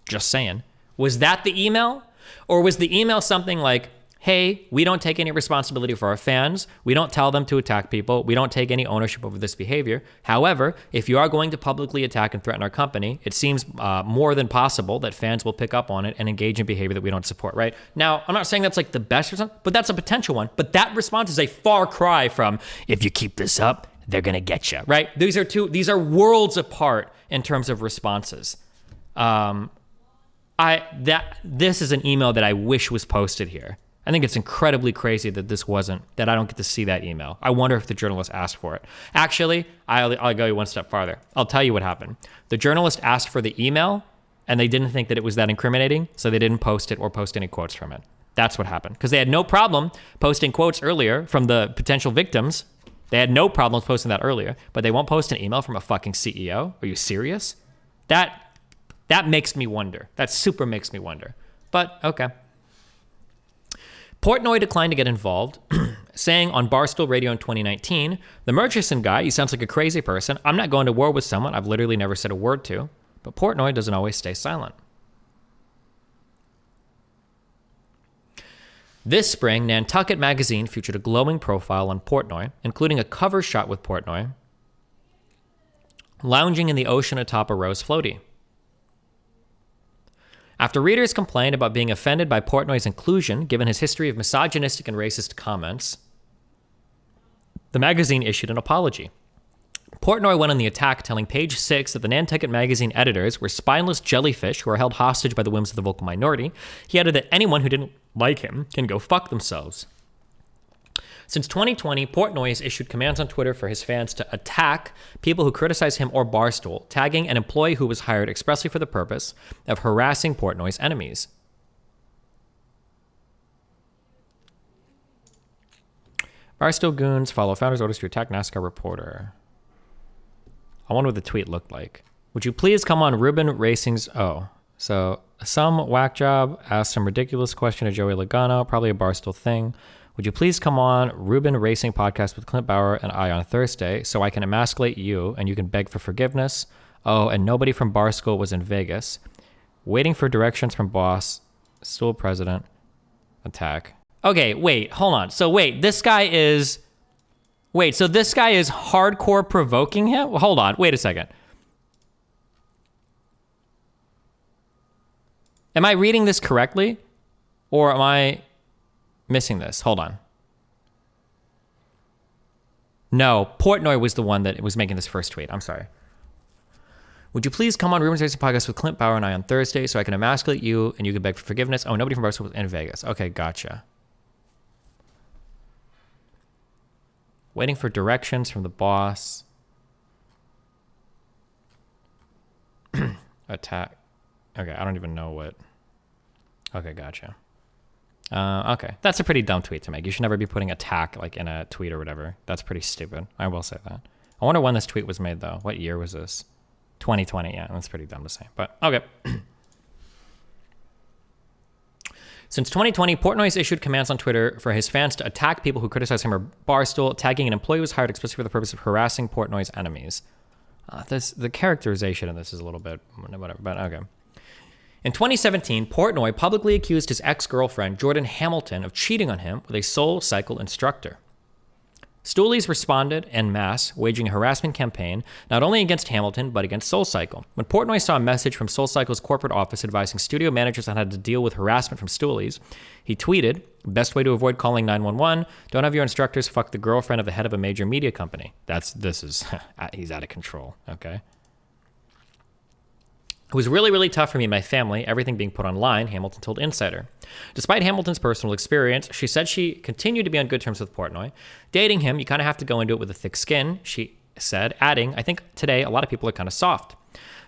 Just saying. Was that the email? Or was the email something like, hey, we don't take any responsibility for our fans. We don't tell them to attack people. We don't take any ownership over this behavior. However, if you are going to publicly attack and threaten our company, it seems more than possible that fans will pick up on it and engage in behavior that we don't support, right? Now, I'm not saying that's like the best response, but that's a potential one. But that response is a far cry from, if you keep this up, they're gonna get you, right? These are worlds apart in terms of responses. This is an email that I wish was posted here. I think it's incredibly crazy that I don't get to see that email. I wonder if the journalist asked for it. Actually, I'll go one step farther. I'll tell you what happened. The journalist asked for the email, and they didn't think that it was that incriminating, so they didn't post it or post any quotes from it. That's what happened. Because they had no problem posting quotes earlier from the potential victims. They had no problems posting that earlier, but they won't post an email from a fucking CEO? Are you serious? That makes me wonder. That super makes me wonder. But, okay. Portnoy declined to get involved, saying on Barstool Radio in 2019, the Murchison guy, he sounds like a crazy person. I'm not going to war with someone I've literally never said a word to. But Portnoy doesn't always stay silent. This spring, Nantucket magazine featured a glowing profile on Portnoy, including a cover shot with Portnoy lounging in the ocean atop a rose floaty. After readers complained about being offended by Portnoy's inclusion, given his history of misogynistic and racist comments, the magazine issued an apology. Portnoy went on the attack, telling Page 6 that the Nantucket magazine editors were spineless jellyfish who are held hostage by the whims of the vocal minority. He added that anyone who didn't like him can go fuck themselves. Since 2020, Portnoy has issued commands on Twitter for his fans to attack people who criticize him or Barstool, tagging an employee who was hired expressly for the purpose of harassing Portnoy's enemies. Barstool goons follow founder's orders to attack NASCAR reporter. I wonder what the tweet looked like. Would you please come on Ruben Racing's... Oh, so some whack job asked some ridiculous question to Joey Logano, probably a Barstool thing. Would you please come on Ruben Racing podcast with Clint Bauer and I on Thursday so I can emasculate you and you can beg for forgiveness? Oh, and nobody from Barstool was in Vegas. Waiting for directions from boss, stool president, attack. Okay, wait, hold on. So wait, this guy is hardcore provoking him? Hold on, wait a second. Am I reading this correctly? Or am I missing this? Hold on. No, Portnoy was the one that was making this first tweet. I'm sorry. Would you please come on Rumors Racing Podcast with Clint Bauer and I on Thursday so I can emasculate you and you can beg for forgiveness? Oh, nobody from Barstool was in Vegas. Okay, gotcha. Waiting for directions from the boss. Attack. Okay, I don't even know what. Okay, gotcha. Okay, that's a pretty dumb tweet to make. You should never be putting attack like in a tweet or whatever. That's pretty stupid. I will say that. I wonder when this tweet was made though. What year was this? 2020. Yeah, that's pretty dumb to say. But okay. Since 2020, Portnoy has issued commands on Twitter for his fans to attack people who criticize him or Barstool, tagging an employee who was hired explicitly for the purpose of harassing Portnoy's enemies. The characterization of this is a little bit whatever, but okay. In 2017, Portnoy publicly accused his ex-girlfriend, Jordan Hamilton, of cheating on him with a SoulCycle instructor. Stoolies responded en masse, waging a harassment campaign not only against Hamilton, but against SoulCycle. When Portnoy saw a message from SoulCycle's corporate office advising studio managers on how to deal with harassment from Stoolies, he tweeted, "Best way to avoid calling 911, don't have your instructors fuck the girlfriend of the head of a major media company." He's out of control, okay? It was really, really tough for me and my family, everything being put online, Hamilton told Insider. Despite Hamilton's personal experience, she said she continued to be on good terms with Portnoy. Dating him, you kind of have to go into it with a thick skin, she said, adding, "I think today a lot of people are kind of soft.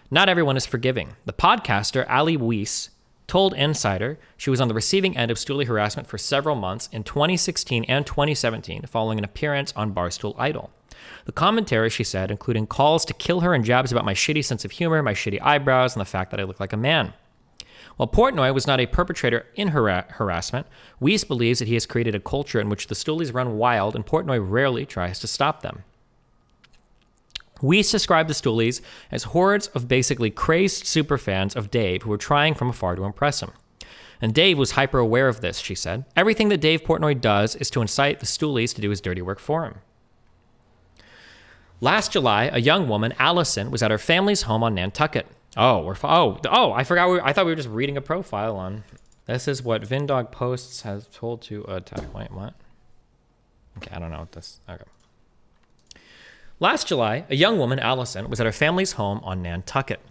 Not everyone is forgiving." The podcaster, Ali Weiss, told Insider she was on the receiving end of Stoolie harassment for several months in 2016 and 2017 following an appearance on Barstool Idol. The commentary, she said, including calls to kill her and jabs about my shitty sense of humor, my shitty eyebrows, and the fact that I look like a man. While Portnoy was not a perpetrator in harassment, Weiss believes that he has created a culture in which the Stoolies run wild and Portnoy rarely tries to stop them. Weiss described the Stoolies as hordes of basically crazed superfans of Dave who were trying from afar to impress him. And Dave was hyper aware of this, she said. Everything that Dave Portnoy does is to incite the Stoolies to do his dirty work for him. Last July, a young woman, Allison, was at her family's home on Nantucket. I forgot. I thought we were just reading a profile on. This is what Vindog Posts has told to attack. Wait, what? Okay, I don't know what this. Okay. Last July, a young woman, Allison, was at her family's home on Nantucket.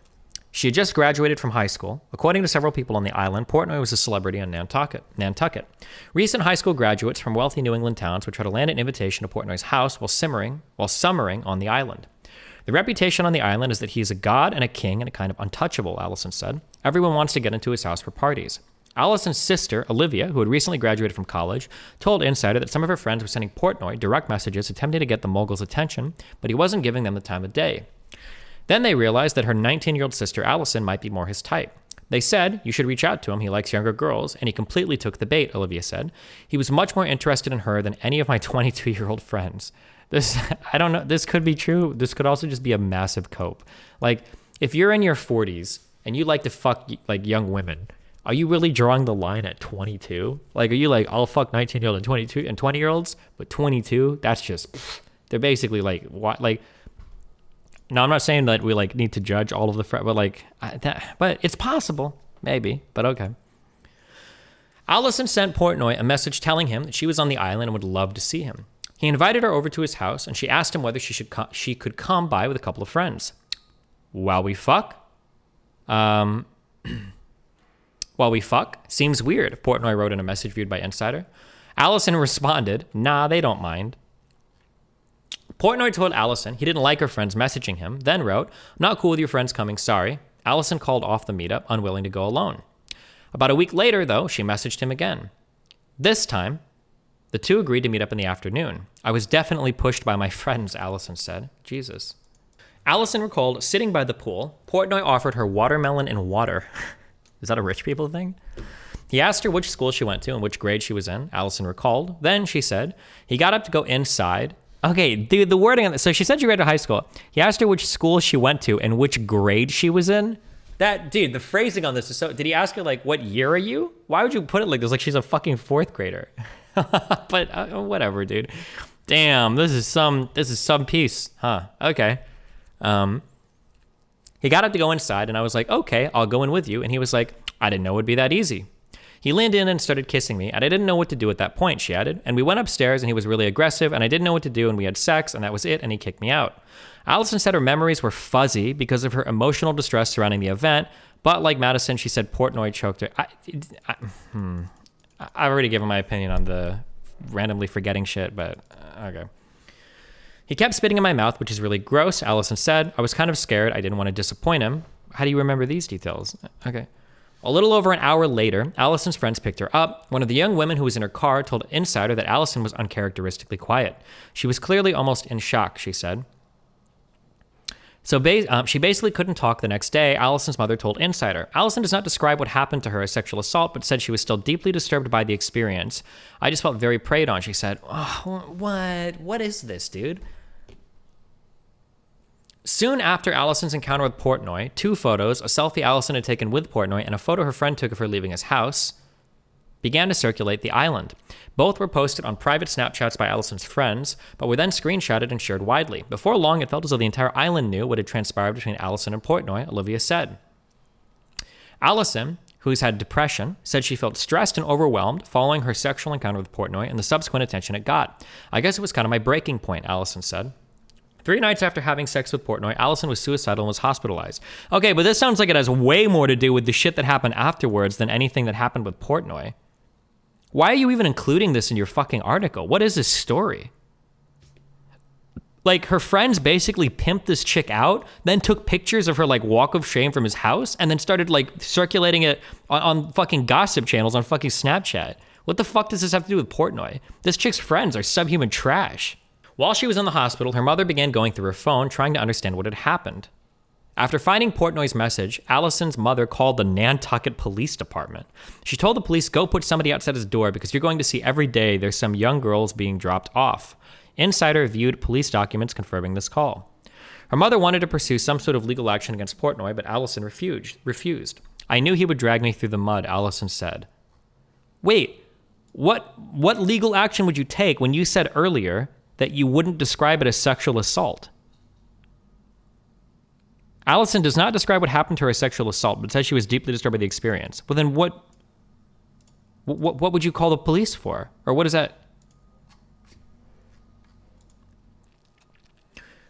She had just graduated from high school. According to several people on the island, Portnoy was a celebrity on Nantucket. Recent high school graduates from wealthy New England towns would try to land an invitation to Portnoy's house while summering on the island. The reputation on the island is that he is a god and a king and a kind of untouchable, Allison said. Everyone wants to get into his house for parties. Allison's sister, Olivia, who had recently graduated from college, told Insider that some of her friends were sending Portnoy direct messages attempting to get the mogul's attention, but he wasn't giving them the time of day. Then they realized that her 19-year-old sister, Allison, might be more his type. They said, "You should reach out to him. He likes younger girls," and he completely took the bait, Olivia said. "He was much more interested in her than any of my 22-year-old friends." I don't know, this could be true. This could also just be a massive cope. Like, if you're in your 40s and you like to fuck, like, young women, are you really drawing the line at 22? Like, are you like, I'll fuck 19-year-old and 22 and 20-year-olds, but 22, that's just, they're basically like, what, like, now, I'm not saying that we like need to judge all of the, but like, but it's possible, maybe, but okay. Allison sent Portnoy a message telling him that she was on the island and would love to see him. He invited her over to his house, and she asked him whether she could come by with a couple of friends. While we fuck? While we fuck? Seems weird, Portnoy wrote in a message viewed by Insider. Allison responded, nah, they don't mind. Portnoy told Allison he didn't like her friends messaging him, then wrote, not cool with your friends coming, sorry. Allison called off the meetup, unwilling to go alone. About a week later, though, she messaged him again. This time, the two agreed to meet up in the afternoon. I was definitely pushed by my friends, Allison said. Jesus. Allison recalled sitting by the pool. Portnoy offered her watermelon and water. Is that a rich people thing? He asked her which school she went to and which grade she was in. Allison recalled. Then she said, he got up to go inside. Okay, dude, the wording on this. So she said she read to high school. He asked her which school she went to and which grade she was in. Dude, the phrasing on this is so... Did he ask her, like, what year are you? Why would you put it like this? Like she's a fucking fourth grader. But whatever, dude. Damn, this is some piece, huh? Okay. He got up to go inside, and I was like, okay, I'll go in with you. And he was like, I didn't know it would be that easy. He leaned in and started kissing me, and I didn't know what to do at that point, she added. And we went upstairs, and he was really aggressive, and I didn't know what to do, and we had sex, and that was it, and he kicked me out. Allison said her memories were fuzzy because of her emotional distress surrounding the event, but like Madison, she said Portnoy choked her. I've already given my opinion on the randomly forgetting shit, but okay. He kept spitting in my mouth, which is really gross, Allison said. I was kind of scared. I didn't want to disappoint him. How do you remember these details? Okay. A little over an hour later, Allison's friends picked her up. One of the young women who was in her car told Insider that Allison was uncharacteristically quiet. She was clearly almost in shock, she said. So she basically couldn't talk the next day, Allison's mother told Insider. Allison does not describe what happened to her as sexual assault, but said she was still deeply disturbed by the experience. I just felt very preyed on, she said. Oh, what? What is this, dude? Soon after Allison's encounter with Portnoy, two photos, a selfie Allison had taken with Portnoy and a photo her friend took of her leaving his house, began to circulate the island. Both were posted on private Snapchats by Allison's friends, but were then screenshotted and shared widely. Before long, it felt as though the entire island knew what had transpired between Allison and Portnoy, Olivia said. Allison, who's had depression, said she felt stressed and overwhelmed following her sexual encounter with Portnoy and the subsequent attention it got. I guess it was kind of my breaking point, Allison said. 3 nights after having sex with Portnoy, Allison was suicidal and was hospitalized. Okay, but this sounds like it has way more to do with the shit that happened afterwards than anything that happened with Portnoy. Why are you even including this in your fucking article? What is this story? Like, her friends basically pimped this chick out, then took pictures of her, like, walk of shame from his house, and then started, like, circulating it on fucking gossip channels on fucking Snapchat. What the fuck does this have to do with Portnoy? This chick's friends are subhuman trash. While she was in the hospital, her mother began going through her phone, trying to understand what had happened. After finding Portnoy's message, Allison's mother called the Nantucket Police Department. She told the police, go put somebody outside his door because you're going to see every day there's some young girls being dropped off. Insider viewed police documents confirming this call. Her mother wanted to pursue some sort of legal action against Portnoy, but Allison refused. I knew he would drag me through the mud, Allison said. Wait, what legal action would you take when you said earlier that you wouldn't describe it as sexual assault? Allison does not describe what happened to her as sexual assault, but says she was deeply disturbed by the experience. Well, then what would you call the police for? Or what is that?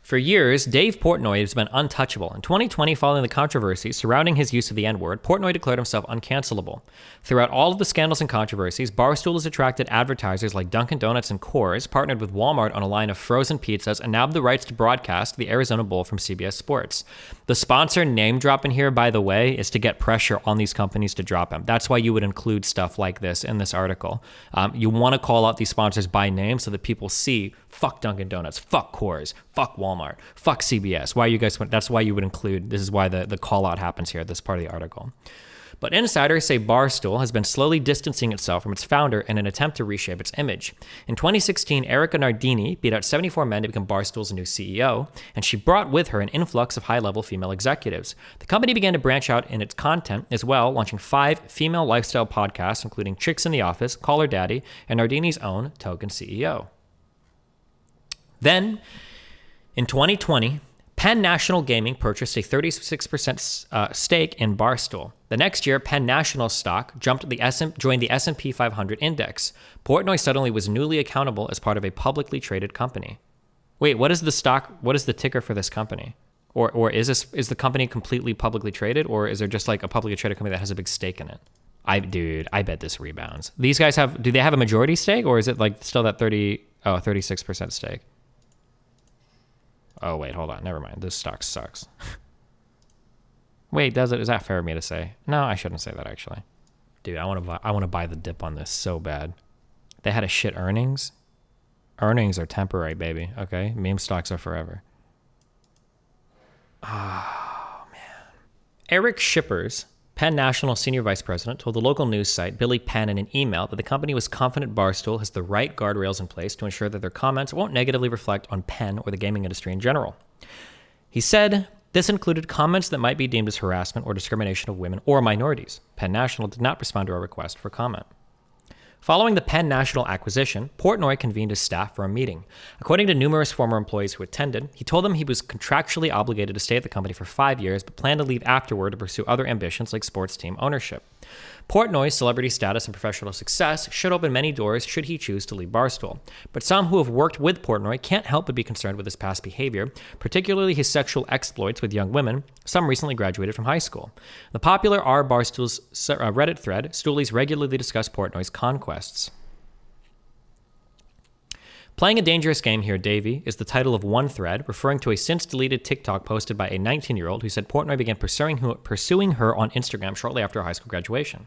For years, Dave Portnoy has been untouchable. In 2020, following the controversy surrounding his use of the N-word, Portnoy declared himself uncancelable. Throughout all of the scandals and controversies, Barstool has attracted advertisers like Dunkin' Donuts and Coors, partnered with Walmart on a line of frozen pizzas, and nabbed the rights to broadcast the Arizona Bowl from CBS Sports. The sponsor name drop in here, by the way, is to get pressure on these companies to drop them. That's why you would include stuff like this in this article. You want to call out these sponsors by name so that people see, fuck Dunkin' Donuts, fuck Coors, fuck Walmart, fuck CBS. Why you guys? That's why you would include. This is why the call out happens here. This part of the article. But insiders say Barstool has been slowly distancing itself from its founder in an attempt to reshape its image. In 2016, Erica Nardini beat out 74 men to become Barstool's new CEO, and she brought with her an influx of high-level female executives. The company began to branch out in its content as well, launching 5 female lifestyle podcasts, including Chicks in the Office, Call Her Daddy, and Nardini's own Token CEO. Then, in 2020, Penn National Gaming purchased a 36% stake in Barstool. The next year, Penn National stock joined the S&P 500 index. Portnoy suddenly was newly accountable as part of a publicly traded company. Wait, what is the ticker for this company? Or is the company completely publicly traded, or is there just like a publicly traded company that has a big stake in it? I bet this rebounds. These guys do they have a majority stake, or is it like still that 36% stake? Oh wait, hold on, never mind. This stock sucks. Wait, is that fair of me to say? No, I shouldn't say that actually. Dude, I want to buy the dip on this so bad. They had a shit earnings. Earnings are temporary, baby. Okay, meme stocks are forever. Oh man. Eric Shippers, Penn National Senior Vice President, told the local news site Billy Penn in an email that the company was confident Barstool has the right guardrails in place to ensure that their comments won't negatively reflect on Penn or the gaming industry in general. He said this included comments that might be deemed as harassment or discrimination of women or minorities. Penn National did not respond to our request for comment. Following the Penn National acquisition, Portnoy convened his staff for a meeting. According to numerous former employees who attended, he told them he was contractually obligated to stay at the company for 5 years, but planned to leave afterward to pursue other ambitions like sports team ownership. Portnoy's celebrity status and professional success should open many doors should he choose to leave Barstool. But some who have worked with Portnoy can't help but be concerned with his past behavior, particularly his sexual exploits with young women, some recently graduated from high school. The popular R Barstool's Reddit thread, Stoolies regularly discuss Portnoy's conquests. Playing a Dangerous Game Here, Davey is the title of one thread, referring to a since-deleted TikTok posted by a 19-year-old who said Portnoy began pursuing her on Instagram shortly after high school graduation.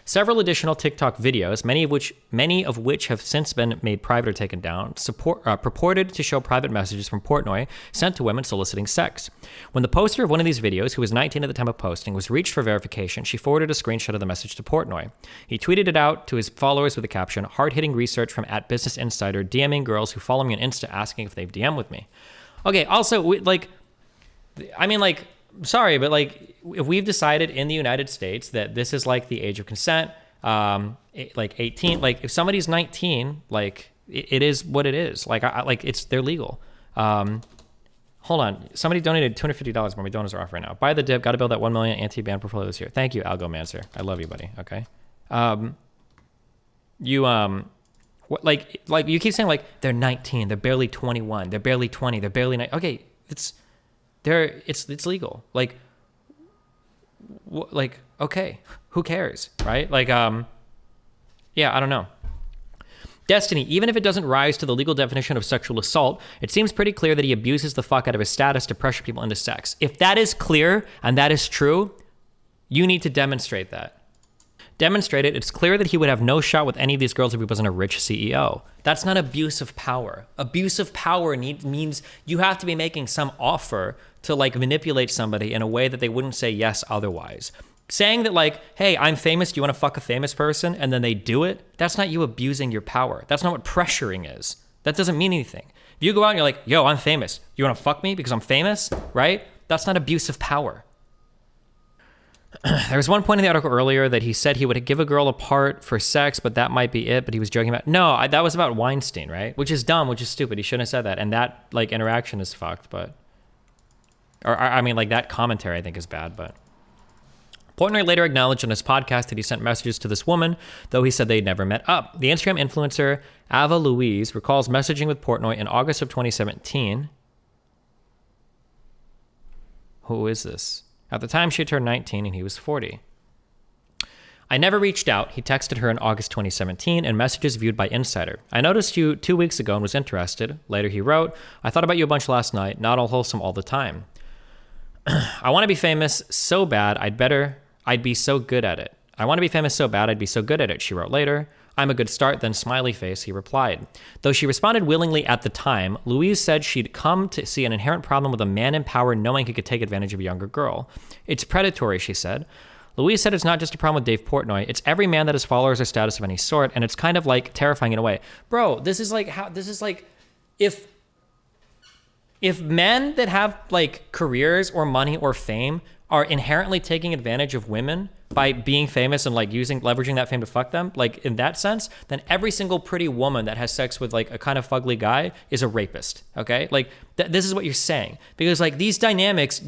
Several additional TikTok videos, many of which have since been made private or taken down, purported to show private messages from Portnoy sent to women soliciting sex. When the poster of one of these videos, who was 19 at the time of posting, was reached for verification, she forwarded a screenshot of the message to Portnoy. He tweeted it out to his followers with the caption, "Hard-hitting research from @BusinessInsider, DMing girls who follow me on Insta asking if they've DM with me." Okay, also, sorry, but if we've decided in the United States that this is like the age of consent, 18, if somebody's 19, it is what it is. They're legal. Hold on, somebody donated $250 more. My donors are off right now. Buy the dip. Got to build that 1 million anti-ban portfolio this year. Thank you, Algomancer. I love you, buddy. Okay. You keep saying they're 19, they're barely 21, they're barely 20, they're barely 19. Okay, it's legal. Okay, who cares, right? Yeah, I don't know. Destiny, even if it doesn't rise to the legal definition of sexual assault, it seems pretty clear that he abuses the fuck out of his status to pressure people into sex. If that is clear and that is true, you need to demonstrate that. Demonstrate it. It's clear that he would have no shot with any of these girls if he wasn't a rich CEO. That's not abuse of power. Abuse of power means you have to be making some offer to manipulate somebody in a way that they wouldn't say yes otherwise. Saying that hey, I'm famous, do you want to fuck a famous person? And then they do it, that's not you abusing your power. That's not what pressuring is. That doesn't mean anything. If you go out and you're like, yo, I'm famous, you want to fuck me because I'm famous, right? That's not abuse of power. There was one point in the article earlier that he said he would give a girl a part for sex, but that might be it. But he was joking about, that was about Weinstein, right? Which is dumb, which is stupid. He shouldn't have said that. And that interaction is fucked, that commentary I think is bad, but. Portnoy later acknowledged on his podcast that he sent messages to this woman, though he said they'd never met up. The Instagram influencer Ava Louise recalls messaging with Portnoy in August of 2017. Who is this? At the time, she had turned 19 and he was 40. I never reached out. He texted her in August 2017 and messages viewed by Insider. I noticed you 2 weeks ago and was interested. Later he wrote, I thought about you a bunch last night, not all wholesome all the time. I want to be famous so bad, I'd be so good at it. I want to be famous so bad, I'd be so good at it, she wrote later. I'm a good start, then smiley face, he replied. Though she responded willingly at the time, Louise said she'd come to see an inherent problem with a man in power knowing he could take advantage of a younger girl. It's predatory, she said. Louise said it's not just a problem with Dave Portnoy, it's every man that has followers or status of any sort, and it's kind of terrifying in a way. Bro, this is if men that have careers or money or fame are inherently taking advantage of women, by being famous and like leveraging that fame to fuck them, like in that sense, then every single pretty woman that has sex with like a kind of fugly guy is a rapist. Okay, like this is what you're saying, because like these dynamics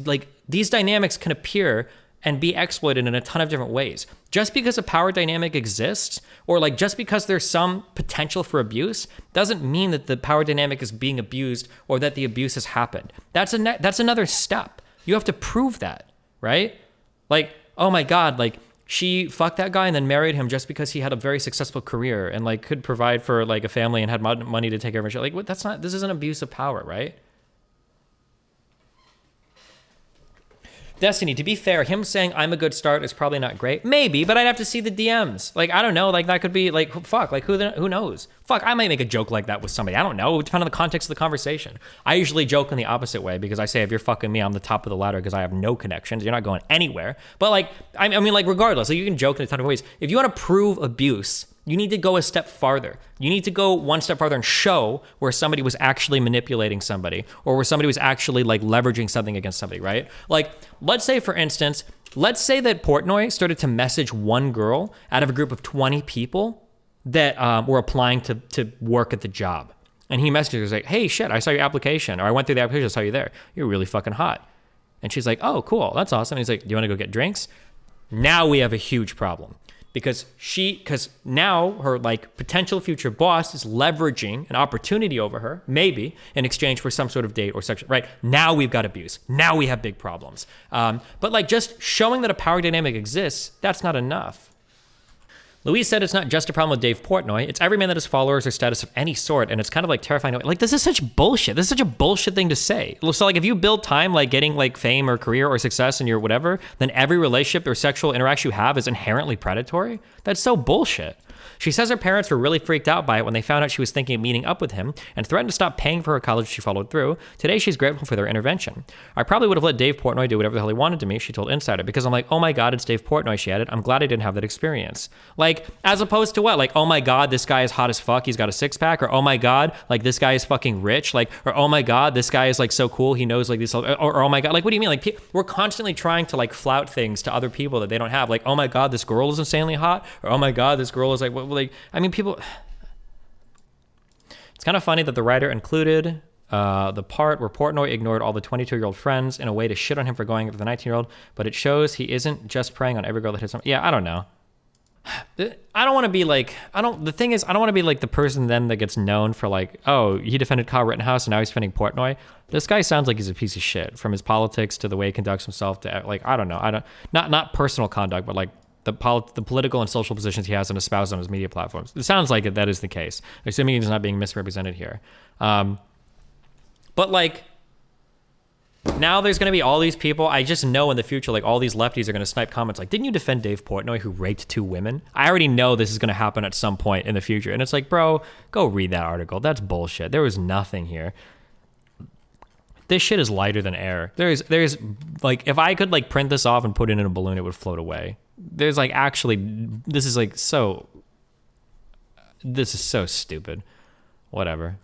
can appear and be exploited in a ton of different ways. Just because a power dynamic exists, or like just because there's some potential for abuse, doesn't mean that the power dynamic is being abused or that the abuse has happened. That's another step. You have to prove that, right? Like, oh my God, like she fucked that guy and then married him just because he had a very successful career and like could provide for like a family and had money to take care of her shit. Like, what? This is an abuse of power, right? Destiny, to be fair, him saying I'm a good start is probably not great. Maybe, but I'd have to see the DMs. Like, I don't know. Like, that could be like, fuck, like who knows? Fuck, I might make a joke like that with somebody. I don't know. It would depend on the context of the conversation. I usually joke in the opposite way because I say, if you're fucking me, I'm the top of the ladder because I have no connections. You're not going anywhere. But like, I mean, like regardless, like you can joke in a ton of ways. If you want to prove abuse, you need to go a step farther. You need to go one step farther and show where somebody was actually manipulating somebody or where somebody was actually like leveraging something against somebody, right? Like, let's say, for instance, let's say that Portnoy started to message one girl out of a group of 20 people that were applying to work at the job. And he messaged her, like, hey, shit, I saw your application, or I went through the application, I saw you there. You're really fucking hot. And she's like, oh, cool, that's awesome. And he's like, do you want to go get drinks? Now we have a huge problem. Because now her like potential future boss is leveraging an opportunity over her, maybe in exchange for some sort of date or sexual, right? Now we've got abuse. Now we have big problems. But like just showing that a power dynamic exists, that's not enough. Louise said it's not just a problem with Dave Portnoy. It's every man that has followers or status of any sort, and it's kind of like terrifying. Like, this is such bullshit. This is such a bullshit thing to say. So like if you build time like getting like fame or career or success in your whatever, then every relationship or sexual interaction you have is inherently predatory? That's so bullshit. She says her parents were really freaked out by it when they found out she was thinking of meeting up with him and threatened to stop paying for her college if she followed through. Today, she's grateful for their intervention. I probably would have let Dave Portnoy do whatever the hell he wanted to me, she told Insider, because I'm like, oh my God, it's Dave Portnoy, she added. I'm glad I didn't have that experience. Like, as opposed to what? Like, oh my God, this guy is hot as fuck, he's got a six pack, or oh my God, like this guy is fucking rich, like, or oh my God, this guy is like so cool, he knows like this, or oh my God, like, what do you mean? Like, we're constantly trying to like flout things to other people that they don't have. Like, oh my God, this girl is insanely hot, or oh my God, this girl is like, what, like, I mean, people. It's kind of funny that the writer included the part where Portnoy ignored all the 22-year-old friends in a way to shit on him for going after the 19-year-old, but it shows he isn't just preying on every girl that hits him. Yeah, I don't know. I don't want to be like, the thing is, I don't want to be like the person then that gets known for like, oh, he defended Kyle Rittenhouse and now he's defending Portnoy. This guy sounds like he's a piece of shit, from his politics to the way he conducts himself to like, I don't know. Not personal conduct, but like the political and social positions he has and espoused on his media platforms. It sounds like that is the case, assuming he's not being misrepresented here. But like, now there's going to be all these people. I just know in the future, like all these lefties are going to snipe comments like, didn't you defend Dave Portnoy who raped 2 women? I already know this is going to happen at some point in the future. And it's like, bro, go read that article. That's bullshit. There was nothing here. This shit is lighter than air. There's like, if I could like print this off and put it in a balloon, it would float away. There's like, actually, this is so stupid. Whatever.